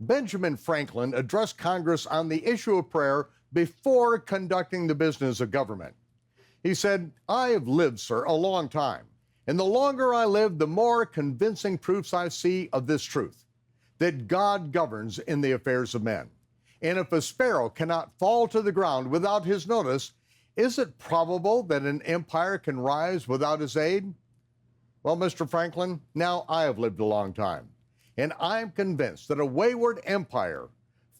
Benjamin Franklin addressed Congress on the issue of prayer before conducting the business of government. He said, "I have lived, sir, a long time, and the longer I live, the more convincing proofs I see of this truth, that God governs in the affairs of men. And if a sparrow cannot fall to the ground without his notice, is it probable that an empire can rise without his aid?" Well, Mr. Franklin, now I have lived a long time, and I am convinced that a wayward empire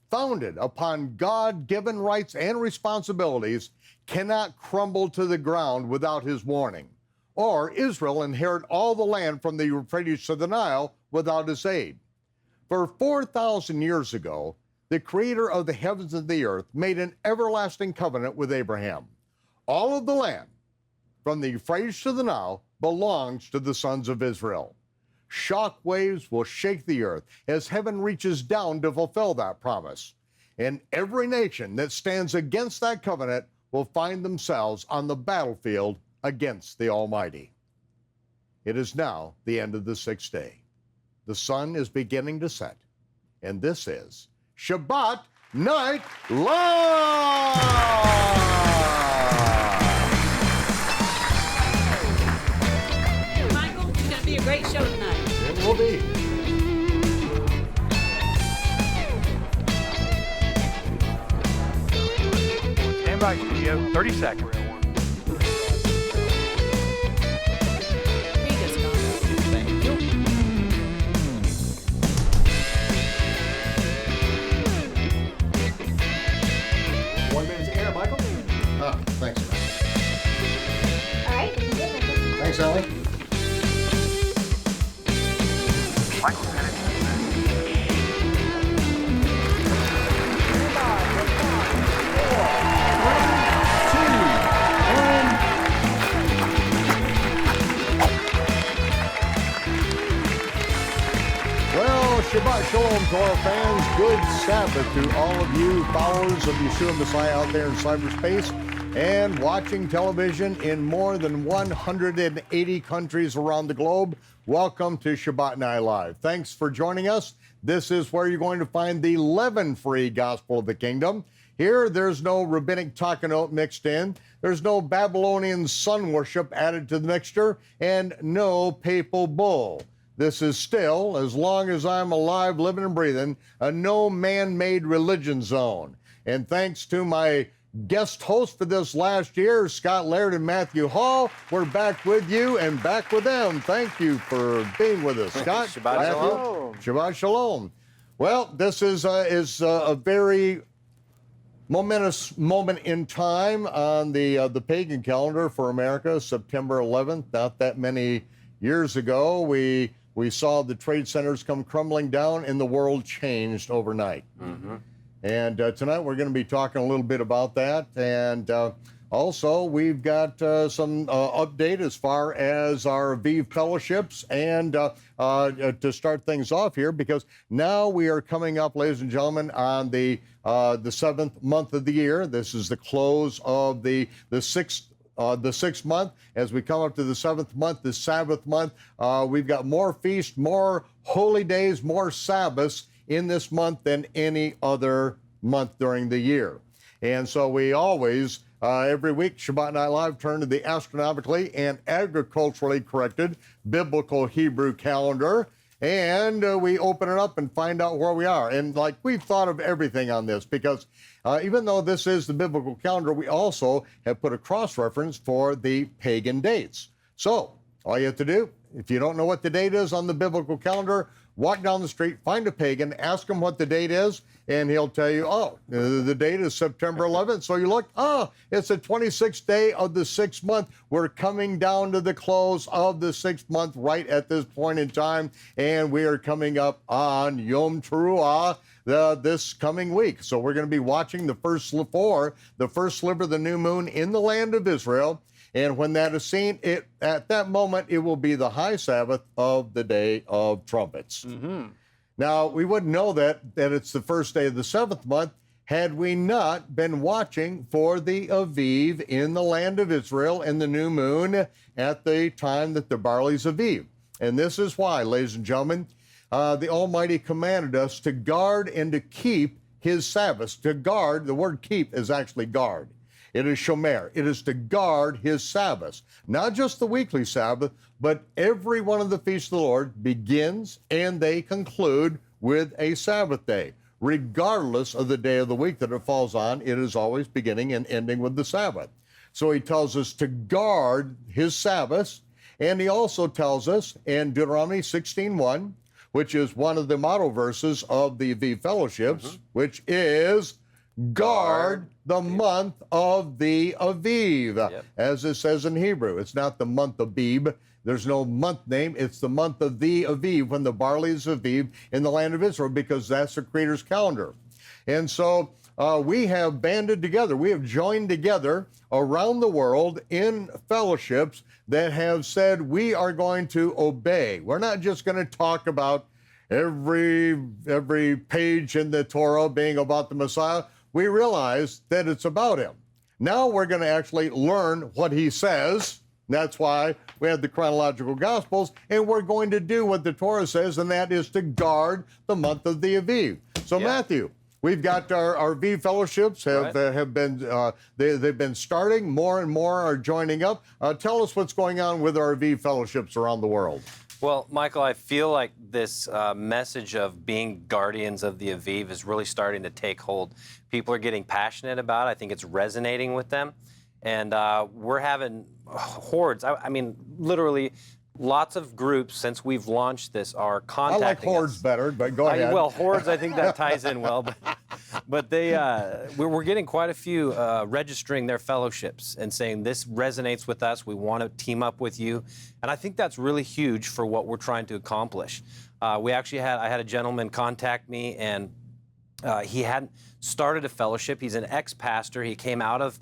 founded upon God-given rights and responsibilities cannot crumble to the ground without his warning, or Israel inherit all the land from the Euphrates to the Nile without his aid. For 4,000 years ago, the creator of the heavens and the earth made an everlasting covenant with Abraham. All of the land, from the Euphrates to the Nile, belongs to the sons of Israel. Shock waves will shake the earth as heaven reaches down to fulfill that promise. And every nation that stands against that covenant will find themselves on the battlefield against the Almighty. It is now the end of the sixth day. The sun is beginning to set, and this is Shabbat Night Live! Be a great show tonight. It will be. Stand by, studio. 30 seconds. Thank you. 1 minute to air, Michael. Oh, thanks. All right, this is it, Michael. Thanks, Ellie. Michael, finish. Well, Shabbat Shalom to our fans. Good Sabbath to all of you followers of Yeshua Messiah out there in cyberspace and watching television in more than 180 countries around the globe. Welcome to Shabbat Night Live. Thanks for joining us. This is where you're going to find the leaven-free gospel of the kingdom. Here, there's no rabbinic takanot mixed in. There's no Babylonian sun worship added to the mixture, and no papal bull. This is still, as long as I'm alive, living and breathing, a no man-made religion zone. And thanks to my guest hosts for this last year, Scott Laird and Matthew Hall, we're back with you and back with them. Thank you for being with us, Scott. Shabbat Shalom. Shabbat Shalom. Well, this is a very momentous moment in time on the pagan calendar for America, September 11th. Not that many years ago, we saw the trade centers come crumbling down and the world changed overnight. Mm-hmm. And tonight we're going to be talking a little bit about that. And also we've got some update as far as our Aviv fellowships and to start things off here, because now we are coming up, ladies and gentlemen, on the seventh month of the year. This is the close of the sixth month. As we come up to the seventh month, the Sabbath month, we've got more feasts, more holy days, more Sabbaths in this month than any other month during the year. And so we always, every week, Shabbat Night Live, turn to the astronomically and agriculturally corrected biblical Hebrew calendar, and we open it up and find out where we are. And like, we've thought of everything on this, because even though this is the biblical calendar, we also have put a cross-reference for the pagan dates. So all you have to do, if you don't know what the date is on the biblical calendar, walk down the street, find a pagan, ask him what the date is, and he'll tell you, oh, the date is September 11th. So you look, oh, it's the 26th day of the sixth month. We're coming down to the close of the sixth month right at this point in time, and we are coming up on Yom Teruah this coming week. So we're going to be watching the first sliver of the new moon in the land of Israel. And when that is seen, at that moment, it will be the high Sabbath of the Day of Trumpets. Mm-hmm. Now, we wouldn't know that it's the first day of the seventh month had we not been watching for the Aviv in the land of Israel and the new moon at the time that the barley's Aviv. And this is why, ladies and gentlemen, the Almighty commanded us to guard and to keep his Sabbaths. To guard, the word keep is actually guard. It is shomer. It is to guard his Sabbaths. Not just the weekly Sabbath, but every one of the feasts of the Lord begins and they conclude with a Sabbath day. Regardless of the day of the week that it falls on, it is always beginning and ending with the Sabbath. So he tells us to guard his Sabbaths, and he also tells us in Deuteronomy 16:1, which is one of the motto verses of the Aviv Fellowships, which is guard the month of the Aviv, as it says in Hebrew. It's not the month of Abib. There's no month name. It's the month of the Aviv, when the barley is Aviv in the land of Israel, because that's the Creator's calendar. And so we have banded together. We have joined together around the world in fellowships that have said we are going to obey. We're not just going to talk about every page in the Torah being about the Messiah. We realize that it's about him. Now we're going to actually learn what he says. That's why we have the chronological Gospels, and we're going to do what the Torah says, and that is to guard the month of the Aviv. So Matthew, we've got our Aviv fellowships have been they've been starting. More and more are joining up. Tell us what's going on with our Aviv fellowships around the world. Well, Michael, I feel like this message of being guardians of the Aviv is really starting to take hold. People are getting passionate about it. I think it's resonating with them. And we're having hordes. I mean, literally, lots of groups since we've launched this are contacting us. I like hordes better, but go ahead. Well, hordes, I think that ties in well. But we're getting quite a few registering their fellowships and saying this resonates with us. We want to team up with you, and I think that's really huge for what we're trying to accomplish. I had a gentleman contact me, and he hadn't started a fellowship. He's an ex-pastor. He came out of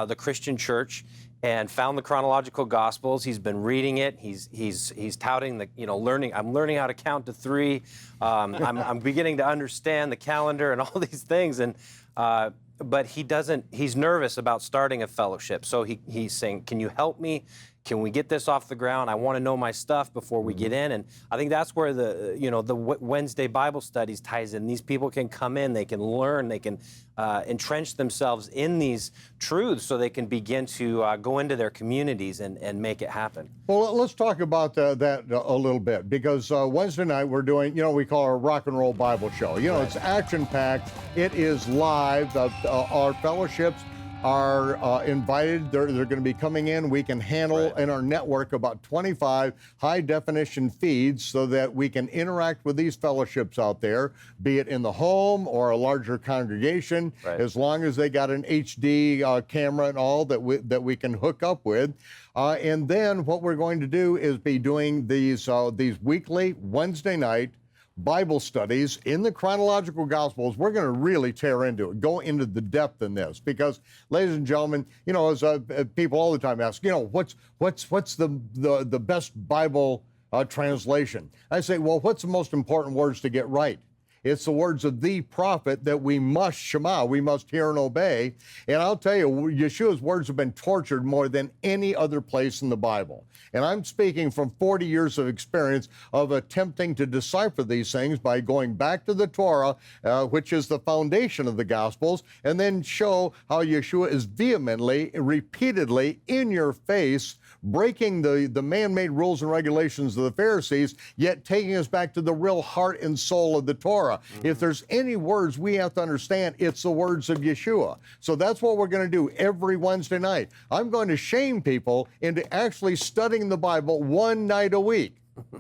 the Christian church and found the chronological Gospels. He's been reading it. He's touting learning. I'm learning how to count to 3. I'm beginning to understand the calendar and all these things. And but he doesn't. He's nervous about starting a fellowship. So he's saying, "Can you help me? Can we get this off the ground? I want to know my stuff before we get in." And I think that's where the Wednesday Bible studies ties in. These people can come in, they can learn, they can entrench themselves in these truths so they can begin to go into their communities and make it happen. Well, let's talk about that a little bit, because Wednesday night we're doing, we call our rock and roll Bible show. It's action-packed. It is live. Our fellowships are invited. They're going to be coming in. We can handle in our network about 25 high-definition feeds so that we can interact with these fellowships out there, be it in the home or a larger congregation, as long as they got an HD camera and all that we can hook up with. And then what we're going to do is be doing these weekly Wednesday night Bible studies in the chronological Gospels. We're going to really tear into it, go into the depth in this, because, ladies and gentlemen, as people all the time ask, what's the best Bible translation? I say, well, what's the most important words to get right? It's the words of the prophet that we must shema, we must hear and obey. And I'll tell you, Yeshua's words have been tortured more than any other place in the Bible. And I'm speaking from 40 years of experience of attempting to decipher these things by going back to the Torah, which is the foundation of the Gospels, and then show how Yeshua is vehemently, repeatedly, in your face, breaking the man-made rules and regulations of the Pharisees, yet taking us back to the real heart and soul of the Torah. If there's any words we have to understand, it's the words of Yeshua. So that's what we're going to do every Wednesday night. I'm going to shame people into actually studying the Bible one night a week.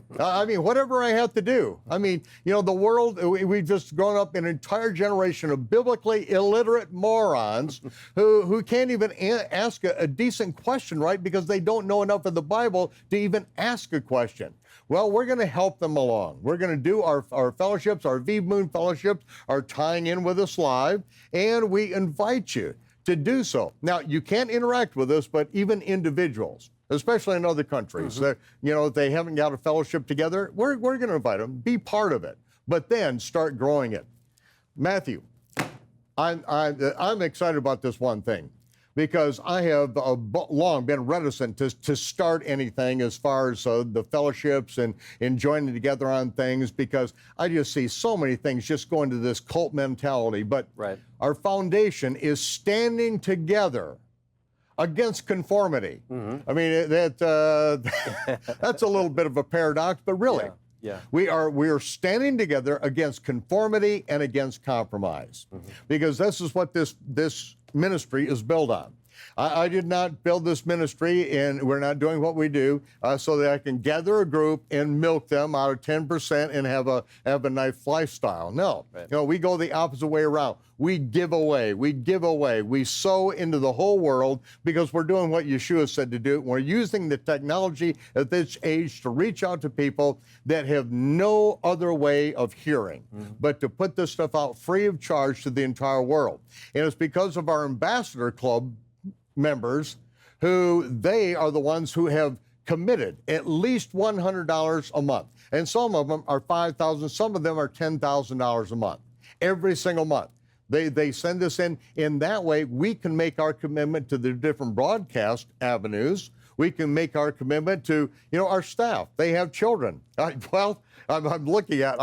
Whatever I have to do. The world, we've just grown up an entire generation of biblically illiterate morons who can't even ask a decent question, right? Because they don't know enough of the Bible to even ask a question. Well, we're going to help them along. We're going to do our fellowships, our Aviv Moon fellowships are tying in with us live, and we invite you to do so. Now, you can't interact with us, but even individuals, especially in other countries, that, if they haven't got a fellowship together, we're going to invite them, be part of it, but then start growing it. Matthew, I'm excited about this one thing. because I have long been reticent to start anything as far as the fellowships and joining together on things, because I just see so many things just going to this cult mentality. But Right. our foundation is standing together against conformity. I mean, that's a little bit of a paradox, but really, Yeah. we are standing together against conformity and against compromise, because this is what this ministry is built on. I did not build this ministry, and we're not doing what we do so that I can gather a group and milk them out of 10% and have a nice lifestyle. No, Right. we go the opposite way around. We give away. We sow into the whole world, because we're doing what Yeshua said to do. We're using the technology at this age to reach out to people that have no other way of hearing, but to put this stuff out free of charge to the entire world. And it's because of our Ambassador Club members, who they are the ones who have committed at least $100 a month. And some of them are $5,000, some of them are $10,000 a month, every single month. They send us in. In that way, we can make our commitment to the different broadcast avenues. We can make our commitment to, our staff. They have children. I'm looking at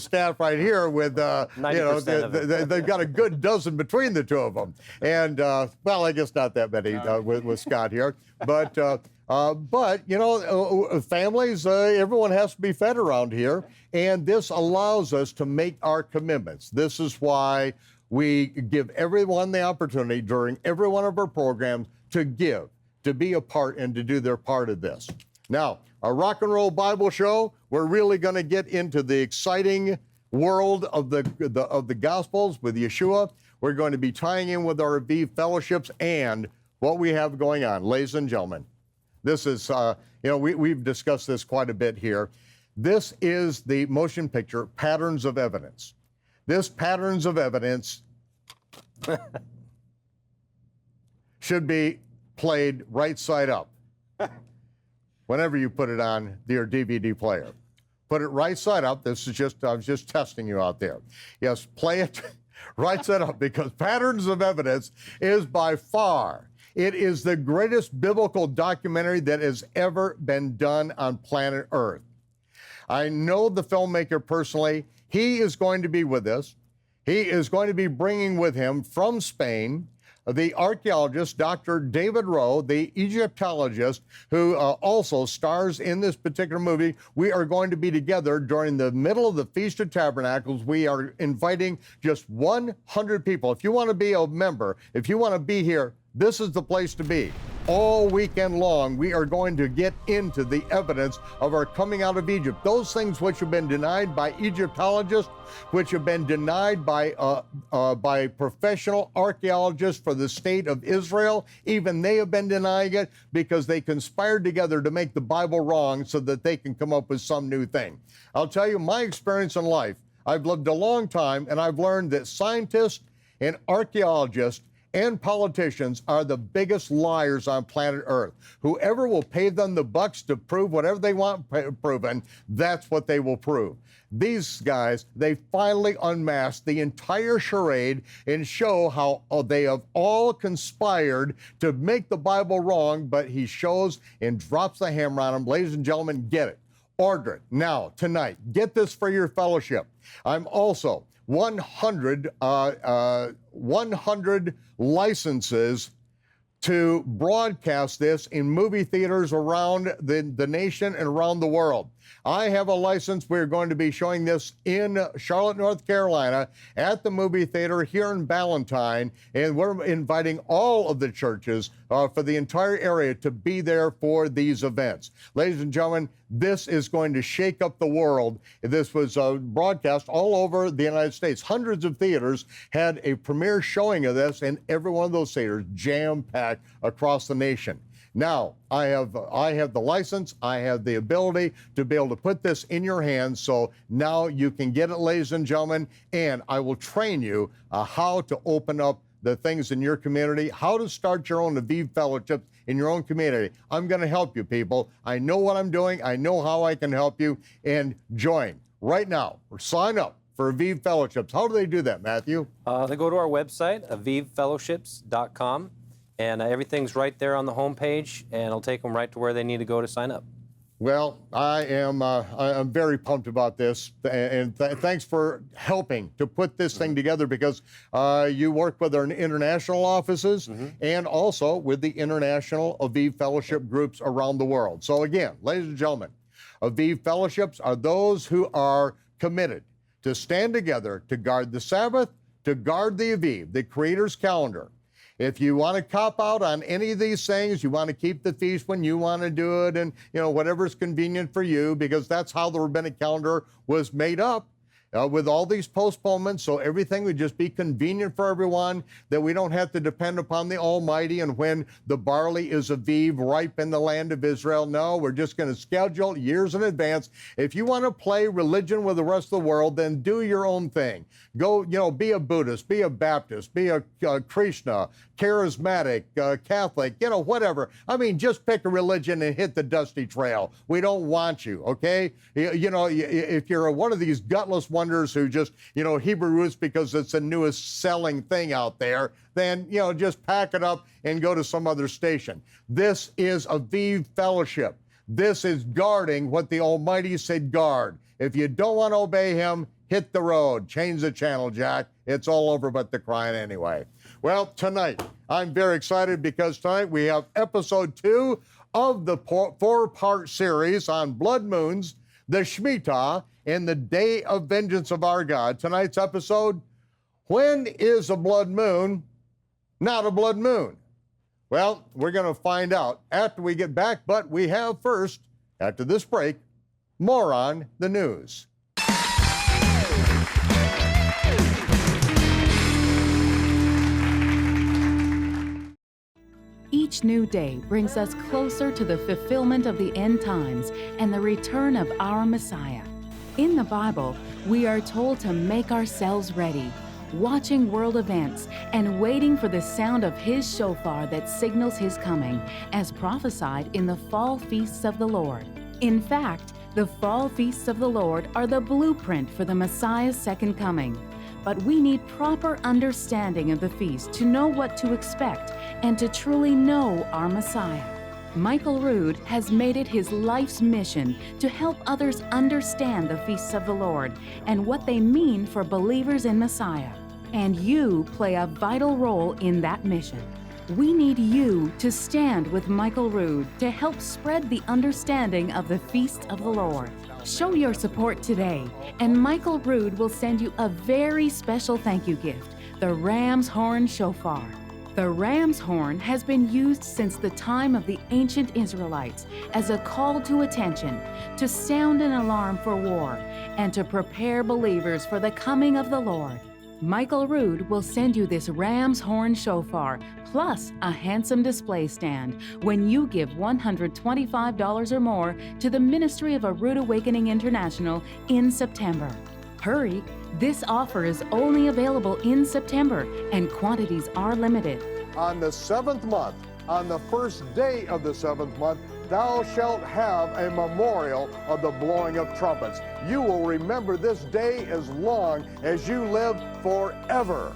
staff right here with, 90% of it. they've got a good dozen between the two of them. And, I guess not that many with Scott here. But families, everyone has to be fed around here. And this allows us to make our commitments. This is why we give everyone the opportunity during every one of our programs to give, to be a part, and to do their part of this. Now, our Rock and Roll Bible Show, we're really going to get into the exciting world of the Gospels with Yeshua. We're going to be tying in with our Aviv fellowships and what we have going on. Ladies and gentlemen, this is, we've discussed this quite a bit here. This is the motion picture, Patterns of Evidence. This Patterns of Evidence should be played right side up whenever you put it on your DVD player. Put it right side up. I was just testing you out there. Yes, play it right side up, because Patterns of Evidence is by far, it is the greatest biblical documentary that has ever been done on planet Earth. I know the filmmaker personally. He is going to be with us. He is going to be bringing with him from Spain the archaeologist, Dr. David Rowe, the Egyptologist, who also stars in this particular movie. We are going to be together during the middle of the Feast of Tabernacles. We are inviting just 100 people. If you want to be a member, if you want to be here, this is the place to be. All weekend long, we are going to get into the evidence of our coming out of Egypt. Those things which have been denied by Egyptologists, which have been denied by professional archaeologists for the state of Israel, even they have been denying it, because they conspired together to make the Bible wrong so that they can come up with some new thing. I'll tell you my experience in life. I've lived a long time, and I've learned that scientists and archaeologists and politicians are the biggest liars on planet Earth. Whoever will pay them the bucks to prove whatever they want proven, that's what they will prove. These guys, they finally unmasked the entire charade and show how they have all conspired to make the Bible wrong, but he shows and drops the hammer on them. Ladies and gentlemen, get it. Order it now, tonight. Get this for your fellowship. I'm also 100 licenses to broadcast this in movie theaters around the nation and around the world. I have a license. We're going to be showing this in Charlotte, North Carolina at the movie theater here in Ballantyne, and we're inviting all of the churches for the entire area to be there for these events. Ladies and gentlemen, this is going to shake up the world. This was broadcast all over the United States. Hundreds of theaters had a premiere showing of this, and every one of those theaters jam-packed across the nation. Now, I have the license, I have the ability to be able to put this in your hands, so now you can get it, ladies and gentlemen, and I will train you how to open up the things in your community, how to start your own Aviv fellowships in your own community. I'm going to help you, people. I know what I'm doing. I know how I can help you, and join right now, or sign up for Aviv Fellowships. How do they do that, Matthew? They go to our website, avivfellowships.com, and everything's right there on the homepage, and it'll take them right to where they need to go to sign up. Well, I'm very pumped about this, and thanks for helping to put this thing together, because you work with our international offices and also with the international Aviv Fellowship groups around the world. So again, ladies and gentlemen, Aviv Fellowships are those who are committed to stand together to guard the Sabbath, to guard the Aviv, the Creator's calendar. If you want to cop out on any of these things, you want to keep the feast when you want to do it, and whatever's convenient for you, because that's how the rabbinic calendar was made up, with all these postponements, so everything would just be convenient for everyone, that we don't have to depend upon the Almighty and when the barley is Aviv ripe in the land of Israel. No, we're just going to schedule years in advance. If you want to play religion with the rest of the world, then do your own thing. Go, be a Buddhist, be a Baptist, be a Krishna, charismatic, Catholic, whatever. I mean, just pick a religion and hit the dusty trail. We don't want you, okay? If you're one of these gutless wonders who just, Hebrew roots because it's the newest selling thing out there, then, just pack it up and go to some other station. This is Aviv Fellowship. This is guarding what the Almighty said guard. If you don't want to obey him, hit the road. Change the channel, Jack. It's all over but the crying anyway. Well, tonight, I'm very excited because tonight we have episode 2 of the 4-part series on blood moons, the Shmittah, and the day of vengeance of our God. Tonight's episode, when is a blood moon not a blood moon? Well, we're going to find out after we get back, but we have first, after this break, more on the news. Each new day brings us closer to the fulfillment of the end times and the return of our Messiah. In the Bible, we are told to make ourselves ready, watching world events and waiting for the sound of his shofar that signals his coming, as prophesied in the fall feasts of the Lord. In fact, the fall feasts of the Lord are the blueprint for the Messiah's second coming. But we need proper understanding of the feast to know what to expect and to truly know our Messiah. Michael Rood has made it his life's mission to help others understand the feasts of the Lord and what they mean for believers in Messiah. And you play a vital role in that mission. We need you to stand with Michael Rood to help spread the understanding of the feast of the Lord. Show your support today, and Michael Rood will send you a very special thank you gift, the Ram's Horn Shofar. The ram's horn has been used since the time of the ancient Israelites as a call to attention, to sound an alarm for war, and to prepare believers for the coming of the Lord. Michael Rood will send you this ram's horn shofar plus a handsome display stand when you give $125 or more to the Ministry of a Rood Awakening International in September. Hurry! This offer is only available in September and quantities are limited. On the 7th month, on the first day of the 7th month, thou shalt have a memorial of the blowing of trumpets. You will remember this day as long as you live forever.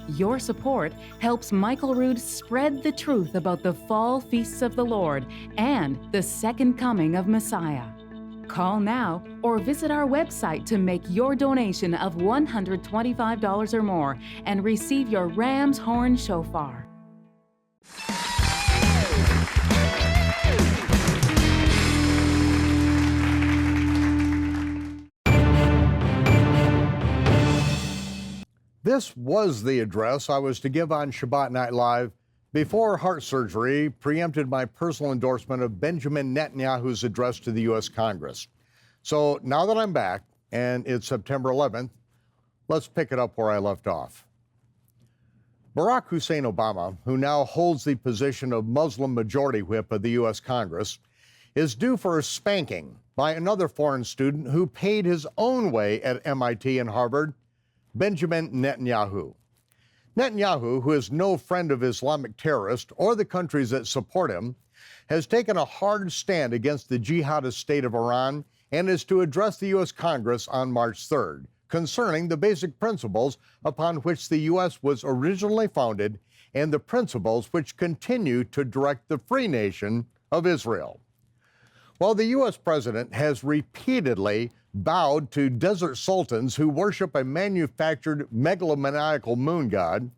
Your support helps Michael Rood spread the truth about the fall feasts of the Lord and the second coming of Messiah. Call now or visit our website to make your donation of $125 or more and receive your Ram's Horn Shofar. This was the address I was to give on Shabbat Night Live before heart surgery preempted my personal endorsement of Benjamin Netanyahu's address to the U.S. Congress. So now that I'm back, and it's September 11th, let's pick it up where I left off. Barack Hussein Obama, who now holds the position of Muslim Majority Whip of the U.S. Congress, is due for a spanking by another foreign student who paid his own way at MIT and Harvard, Benjamin Netanyahu. Netanyahu, who is no friend of Islamic terrorists or the countries that support him, has taken a hard stand against the jihadist state of Iran and is to address the U.S. Congress on March 3rd, concerning the basic principles upon which the U.S. was originally founded and the principles which continue to direct the free nation of Israel. While the U.S. president has repeatedly bowed to desert sultans who worship a manufactured megalomaniacal moon god,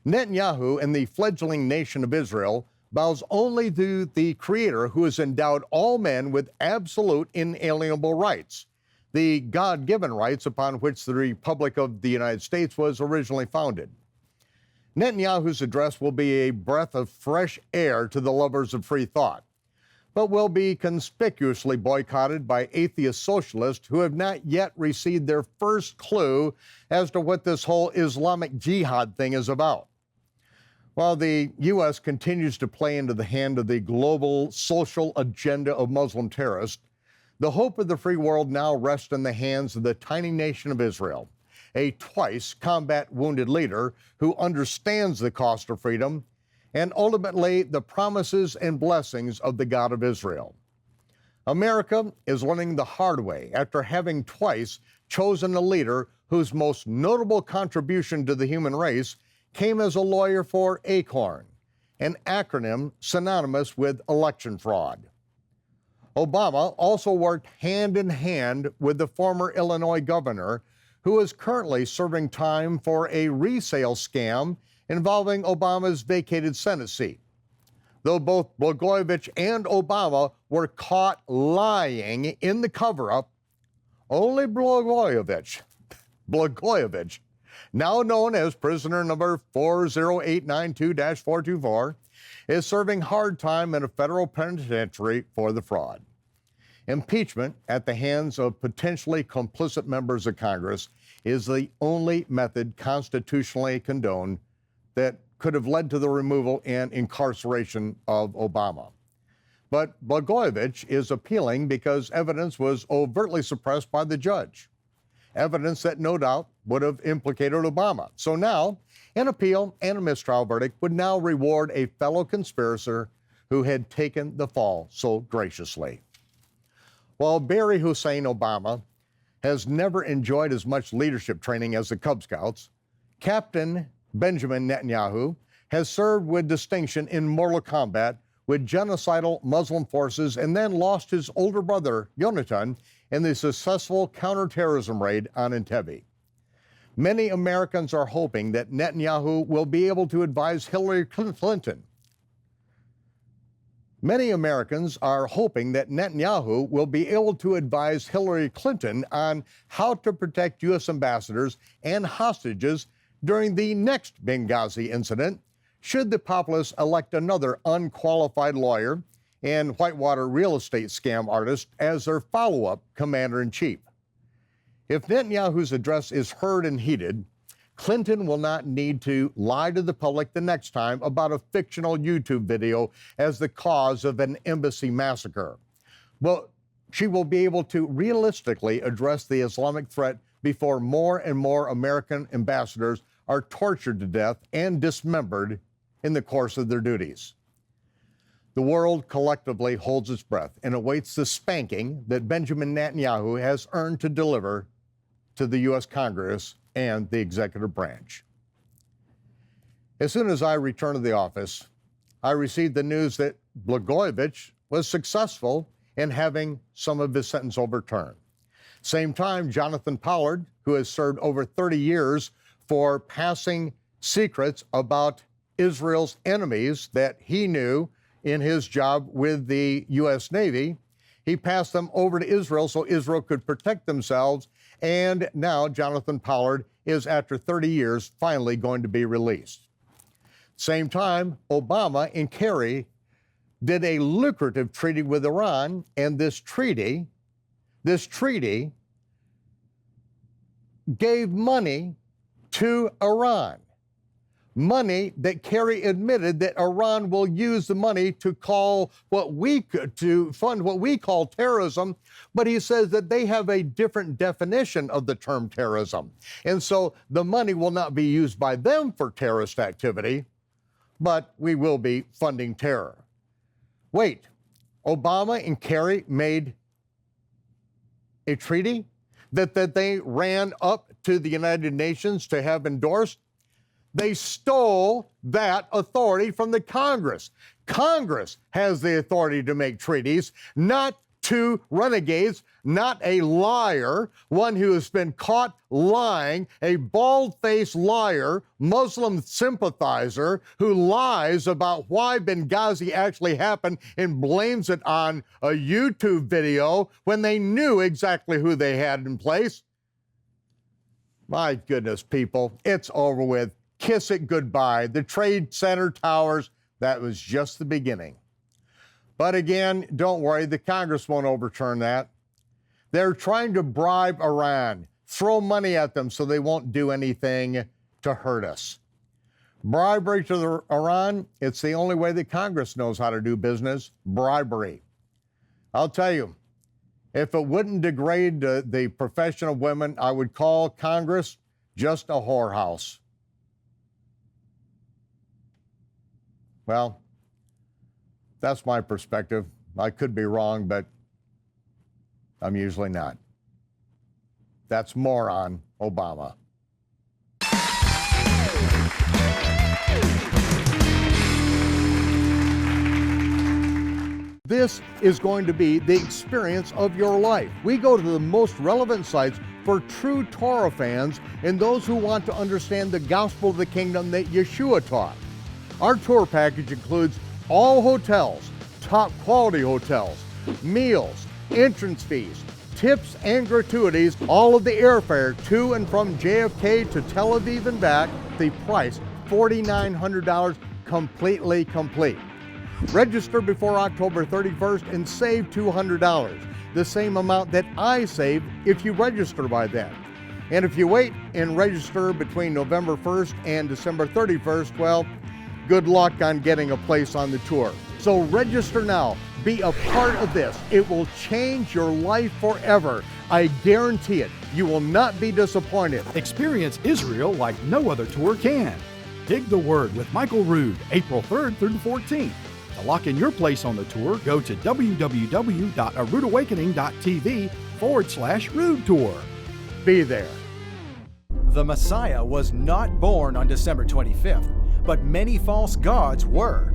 Netanyahu and the fledgling nation of Israel bows only to the Creator who has endowed all men with absolute inalienable rights, the God-given rights upon which the Republic of the United States was originally founded. Netanyahu's address will be a breath of fresh air to the lovers of free thought, but will be conspicuously boycotted by atheist socialists who have not yet received their first clue as to what this whole Islamic jihad thing is about. While the U.S. continues to play into the hand of the global social agenda of Muslim terrorists, the hope of the free world now rests in the hands of the tiny nation of Israel, a twice combat-wounded leader who understands the cost of freedom and ultimately the promises and blessings of the God of Israel. America is learning the hard way after having twice chosen a leader whose most notable contribution to the human race came as a lawyer for ACORN, an acronym synonymous with election fraud. Obama also worked hand in hand with the former Illinois governor, who is currently serving time for a resale scam involving Obama's vacated Senate seat. Though both Blagojevich and Obama were caught lying in the cover-up, only Blagojevich, now known as prisoner number 40892-424, is serving hard time in a federal penitentiary for the fraud. Impeachment at the hands of potentially complicit members of Congress is the only method constitutionally condoned that could have led to the removal and incarceration of Obama. But Blagojevich is appealing because evidence was overtly suppressed by the judge, evidence that no doubt would have implicated Obama. So now, an appeal and a mistrial verdict would now reward a fellow conspirator who had taken the fall so graciously. While Barry Hussein Obama has never enjoyed as much leadership training as the Cub Scouts, Captain Benjamin Netanyahu has served with distinction in mortal combat with genocidal Muslim forces and then lost his older brother, Yonatan, in the successful counterterrorism raid on Entebbe. Many Americans are hoping that Netanyahu will be able to advise Hillary Clinton. Many Americans are hoping that Netanyahu will be able to advise Hillary Clinton on how to protect U.S. ambassadors and hostages during the next Benghazi incident, should the populists elect another unqualified lawyer and Whitewater real estate scam artist as their follow-up commander-in-chief. If Netanyahu's address is heard and heeded, Clinton will not need to lie to the public the next time about a fictional YouTube video as the cause of an embassy massacre. But she will be able to realistically address the Islamic threat before more and more American ambassadors are tortured to death and dismembered in the course of their duties. The world collectively holds its breath and awaits the spanking that Benjamin Netanyahu has earned to deliver to the U.S. Congress and the executive branch. As soon as I returned to the office, I received the news that Blagojevich was successful in having some of his sentence overturned. Same time, Jonathan Pollard, who has served over 30 years for passing secrets about Israel's enemies that he knew in his job with the U.S. Navy, he passed them over to Israel so Israel could protect themselves. And now Jonathan Pollard is, after 30 years, finally going to be released. Same time, Obama and Kerry did a lucrative treaty with Iran, and this treaty gave money to Iran. Money that Kerry admitted that Iran will use the money to fund what we call terrorism, but he says that they have a different definition of the term terrorism. And so the money will not be used by them for terrorist activity, but we will be funding terror. Wait, Obama and Kerry made a treaty that they ran up to the United Nations to have endorsed? They stole that authority from the Congress. Congress has the authority to make treaties, not two renegades, not a liar, one who has been caught lying, a bald-faced liar, Muslim sympathizer who lies about why Benghazi actually happened and blames it on a YouTube video when they knew exactly who they had in place. My goodness, people, it's over with. Kiss it goodbye. The Trade Center towers, that was just the beginning. But again, don't worry, the Congress won't overturn that. They're trying to bribe Iran, throw money at them so they won't do anything to hurt us. Bribery to Iran, it's the only way that Congress knows how to do business, bribery. I'll tell you, if it wouldn't degrade the profession of women, I would call Congress just a whorehouse. Well, that's my perspective. I could be wrong, but I'm usually not. That's moron Obama. This is going to be the experience of your life. We go to the most relevant sites for true Torah fans and those who want to understand the gospel of the kingdom that Yeshua taught. Our tour package includes all hotels, top quality hotels, meals, entrance fees, tips and gratuities, all of the airfare to and from JFK to Tel Aviv and back. The price, $4,900, completely complete. Register before October 31st and save $200, the same amount that I saved if you register by then. And if you wait and register between November 1st and December 31st, well, good luck on getting a place on the tour. So register now. Be a part of this. It will change your life forever. I guarantee it. You will not be disappointed. Experience Israel like no other tour can. Dig the Word with Michael Rood, April 3rd through the 14th. To lock in your place on the tour, go to www.aroodawakening.tv/Rood Tour. Be there. The Messiah was not born on December 25th, but many false gods were.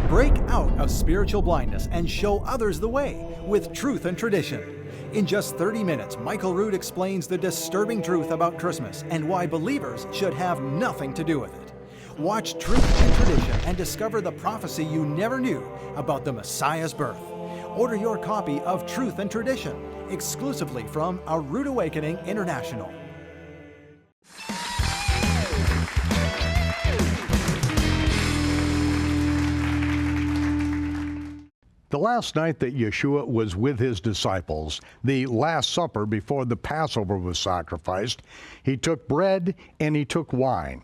Break out of spiritual blindness and show others the way with truth and tradition. In just 30 minutes, Michael Rood explains the disturbing truth about Christmas and why believers should have nothing to do with it. Watch Truth and Tradition and discover the prophecy you never knew about the Messiah's birth. Order your copy of Truth and Tradition exclusively from A Rood Awakening International. The last night that Yeshua was with his disciples, the Last Supper before the Passover was sacrificed, he took bread and he took wine.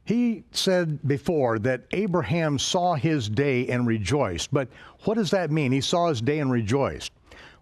He said before that Abraham saw his day and rejoiced. But what does that mean? He saw his day and rejoiced.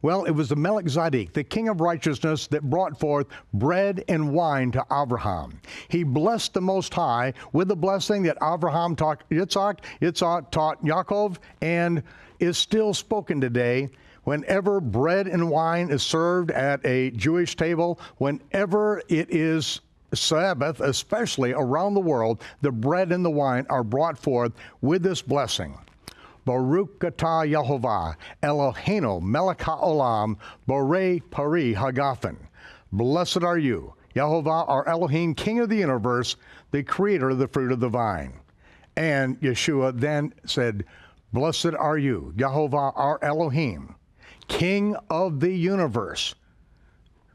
Well, it was the Melchizedek, the king of righteousness, that brought forth bread and wine to Abraham. He blessed the Most High with the blessing that Abraham taught Yitzhak, Yitzhak taught Yaakov, and is still spoken today. Whenever bread and wine is served at a Jewish table, whenever it is Sabbath, especially around the world, the bread and the wine are brought forth with this blessing. Baruch atah Yehovah, Eloheinu melech haolam, borei pari hagafen. Blessed are you, Yehovah, our Elohim, King of the universe, the creator of the fruit of the vine. And Yeshua then said, blessed are you, Yehovah, our Elohim, King of the universe,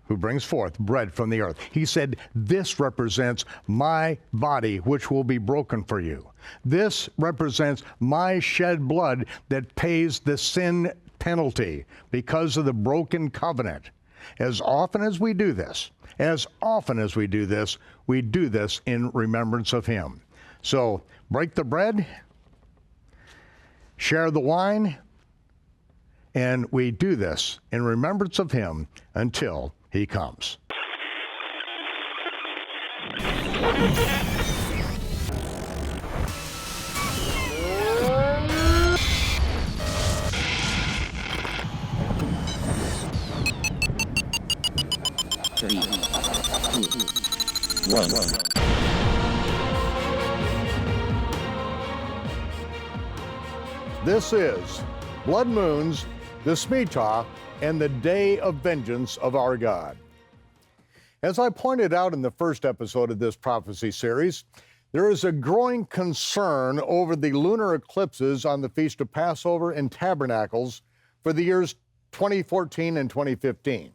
who brings forth bread from the earth. He said, this represents my body, which will be broken for you. This represents my shed blood that pays the sin penalty because of the broken covenant. As often as we do this, we do this in remembrance of him. So break the bread, share the wine, and we do this in remembrance of him until he comes. This is blood moons, the Shmittah, and the day of vengeance of our God. As I pointed out in the first episode of this prophecy series, there is a growing concern over the lunar eclipses on the Feast of Passover and Tabernacles for the years 2014 and 2015.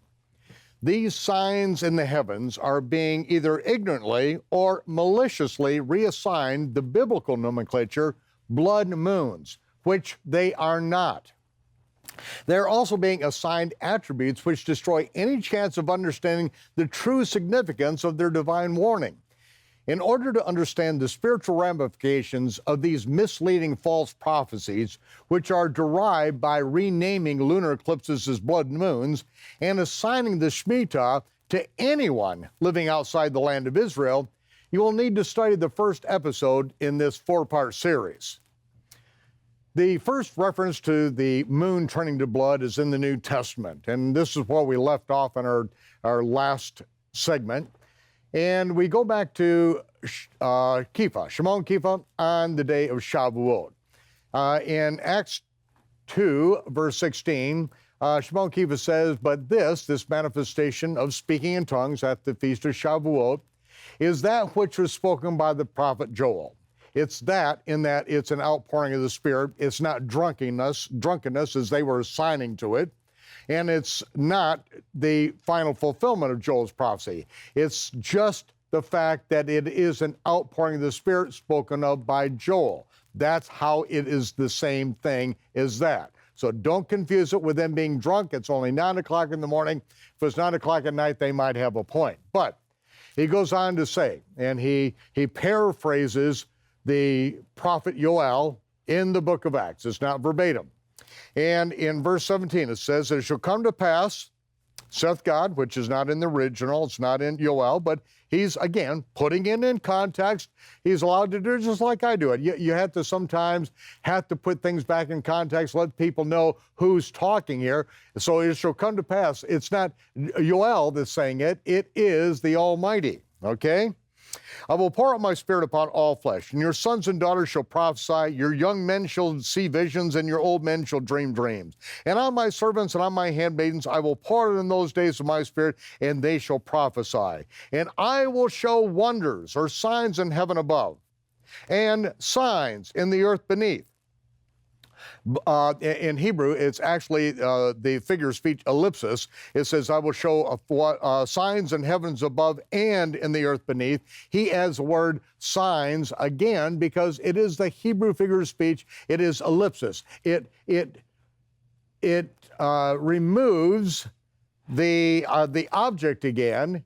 These signs in the heavens are being either ignorantly or maliciously reassigned the biblical nomenclature blood moons, which they are not. They're also being assigned attributes which destroy any chance of understanding the true significance of their divine warning. In order to understand the spiritual ramifications of these misleading false prophecies, which are derived by renaming lunar eclipses as blood moons and assigning the Shmittah to anyone living outside the land of Israel, you will need to study the first episode in this four-part series. The first reference to the moon turning to blood is in the New Testament, and this is where we left off in our last segment. And we go back to Shimon Kippur, on the day of Shavuot. In Acts 2, verse 16, Shimon Kippur says, "But this manifestation of speaking in tongues at the feast of Shavuot is that which was spoken by the prophet Joel." It's that in that it's an outpouring of the Spirit. It's not drunkenness as they were assigning to it. And it's not the final fulfillment of Joel's prophecy. It's just the fact that it is an outpouring of the Spirit spoken of by Joel. That's how it is the same thing as that. So don't confuse it with them being drunk. It's only 9 o'clock in the morning. If it's 9 o'clock at night, they might have a point. But he goes on to say, and he paraphrases the prophet Joel in the book of Acts. It's not verbatim. And in verse 17, it says, "It shall come to pass, saith God," which is not in the original, it's not in Joel, but he's, again, putting it in context. He's allowed to do it just like I do it. You have to sometimes put things back in context, let people know who's talking here. So it shall come to pass. It's not Joel that's saying it, it is the Almighty, okay? "I will pour out my Spirit upon all flesh, and your sons and daughters shall prophesy, your young men shall see visions, and your old men shall dream dreams. And on my servants and on my handmaidens I will pour in those days of my Spirit, and they shall prophesy. And I will show wonders," or signs, in heaven above, "and signs in the earth beneath." In Hebrew, it's actually the figure of speech ellipsis. It says, "I will show signs in heavens above and in the earth beneath." He adds the word signs again because it is the Hebrew figure of speech. It is ellipsis. It removes the object again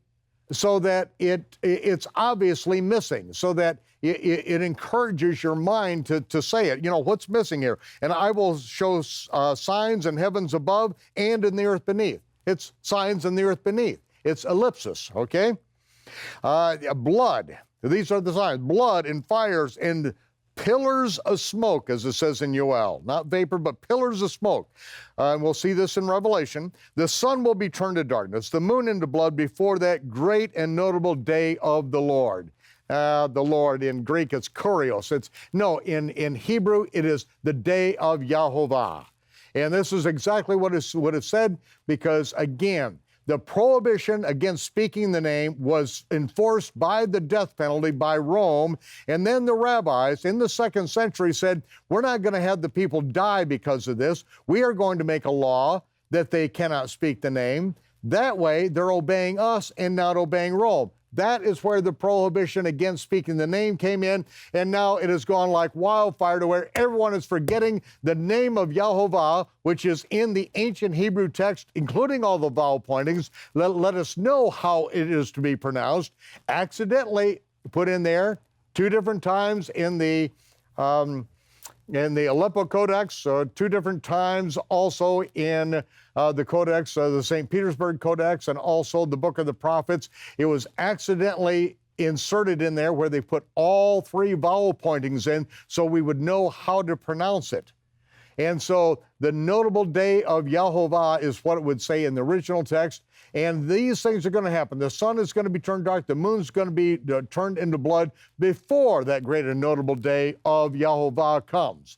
so that it's obviously missing, so that it encourages your mind to say it. You know, what's missing here? "And I will show signs in heavens above and in the earth beneath." It's signs in the earth beneath. It's ellipsis, okay? Blood. These are the signs. Blood and fires and pillars of smoke, as it says in Joel. Not vapor, but pillars of smoke. And we'll see this in Revelation. "The sun will be turned to darkness, the moon into blood before that great and notable day of the Lord." The Lord, in Greek, it's kurios. In Hebrew, it is the day of Yahovah. And this is exactly what is said because, again, the prohibition against speaking the name was enforced by the death penalty by Rome. And then the rabbis in the 2nd century said, we're not going to have the people die because of this. We are going to make a law that they cannot speak the name. That way, they're obeying us and not obeying Rome. That is where the prohibition against speaking the name came in, and now it has gone like wildfire to where everyone is forgetting the name of Yahovah, which is in the ancient Hebrew text, including all the vowel pointings. Let us know how it is to be pronounced. Accidentally put in there 2 different times in the Aleppo Codex, 2 different times also in the Codex, the St. Petersburg Codex, and also the Book of the Prophets. It was accidentally inserted in there where they put all 3 vowel pointings in so we would know how to pronounce it. And so the notable day of Yahovah is what it would say in the original text. And these things are going to happen. The sun is going to be turned dark. The moon's going to be turned into blood before that great and notable day of Yahovah comes.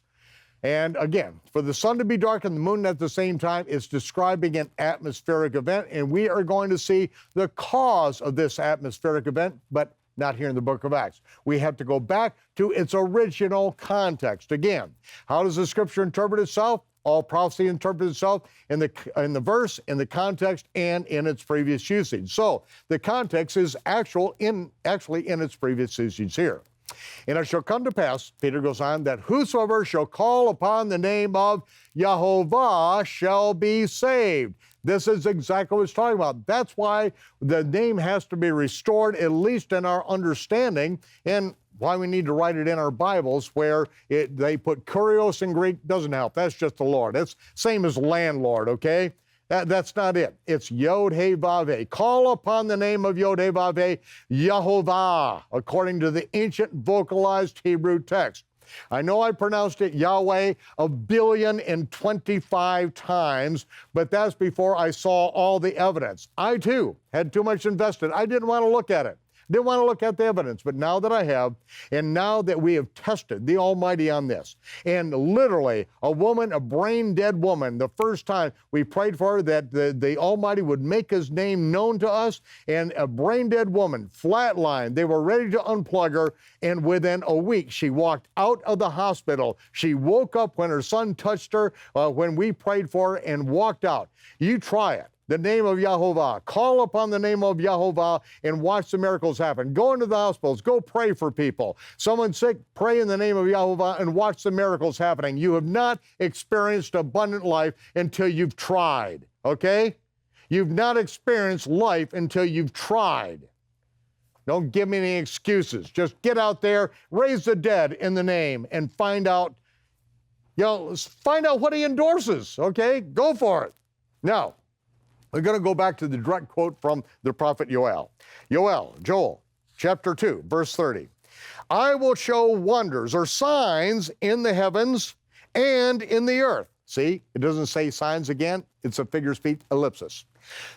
And again, for the sun to be dark and the moon at the same time is describing an atmospheric event. And we are going to see the cause of this atmospheric event, but not here in the book of Acts. We have to go back to its original context. Again, how does the scripture interpret itself? All prophecy interprets itself in the verse, in the context, and in its previous usage. So the context is actually in its previous usage here. And it shall come to pass, Peter goes on, that whosoever shall call upon the name of Yahovah shall be saved. This is exactly what it's talking about. That's why the name has to be restored, at least in our understanding, and why we need to write it in our Bibles where they put kurios in Greek. Doesn't help. That's just the Lord. It's same as landlord, okay? That's not it. It's Yod-Heh-Vav-Heh. Call upon the name of Yod-Heh-Vav-Heh, Yahovah, according to the ancient vocalized Hebrew text. I know I pronounced it Yahweh 1,025,000,000 times, but that's before I saw all the evidence. I, too, had too much invested. I didn't want to look at it. Didn't want to look at the evidence, but now that I have, and now that we have tested the Almighty on this, and literally a woman, a brain-dead woman, the first time we prayed for her that the Almighty would make his name known to us, and a brain-dead woman, flatlined, they were ready to unplug her, and within a week she walked out of the hospital. She woke up when her son touched her, when we prayed for her, and walked out. You try it. The name of Yahovah. Call upon the name of Yahovah and watch the miracles happen. Go into the hospitals. Go pray for people. Someone's sick, pray in the name of Yahovah and watch the miracles happening. You have not experienced abundant life until you've tried, okay? You've not experienced life until you've tried. Don't give me any excuses. Just get out there, raise the dead in the name, and find out what he endorses, okay? Go for it. Now, we're going to go back to the direct quote from the prophet Joel. Joel, chapter 2, verse 30. I will show wonders or signs in the heavens and in the earth. See, it doesn't say signs again. It's a figure of speech ellipsis.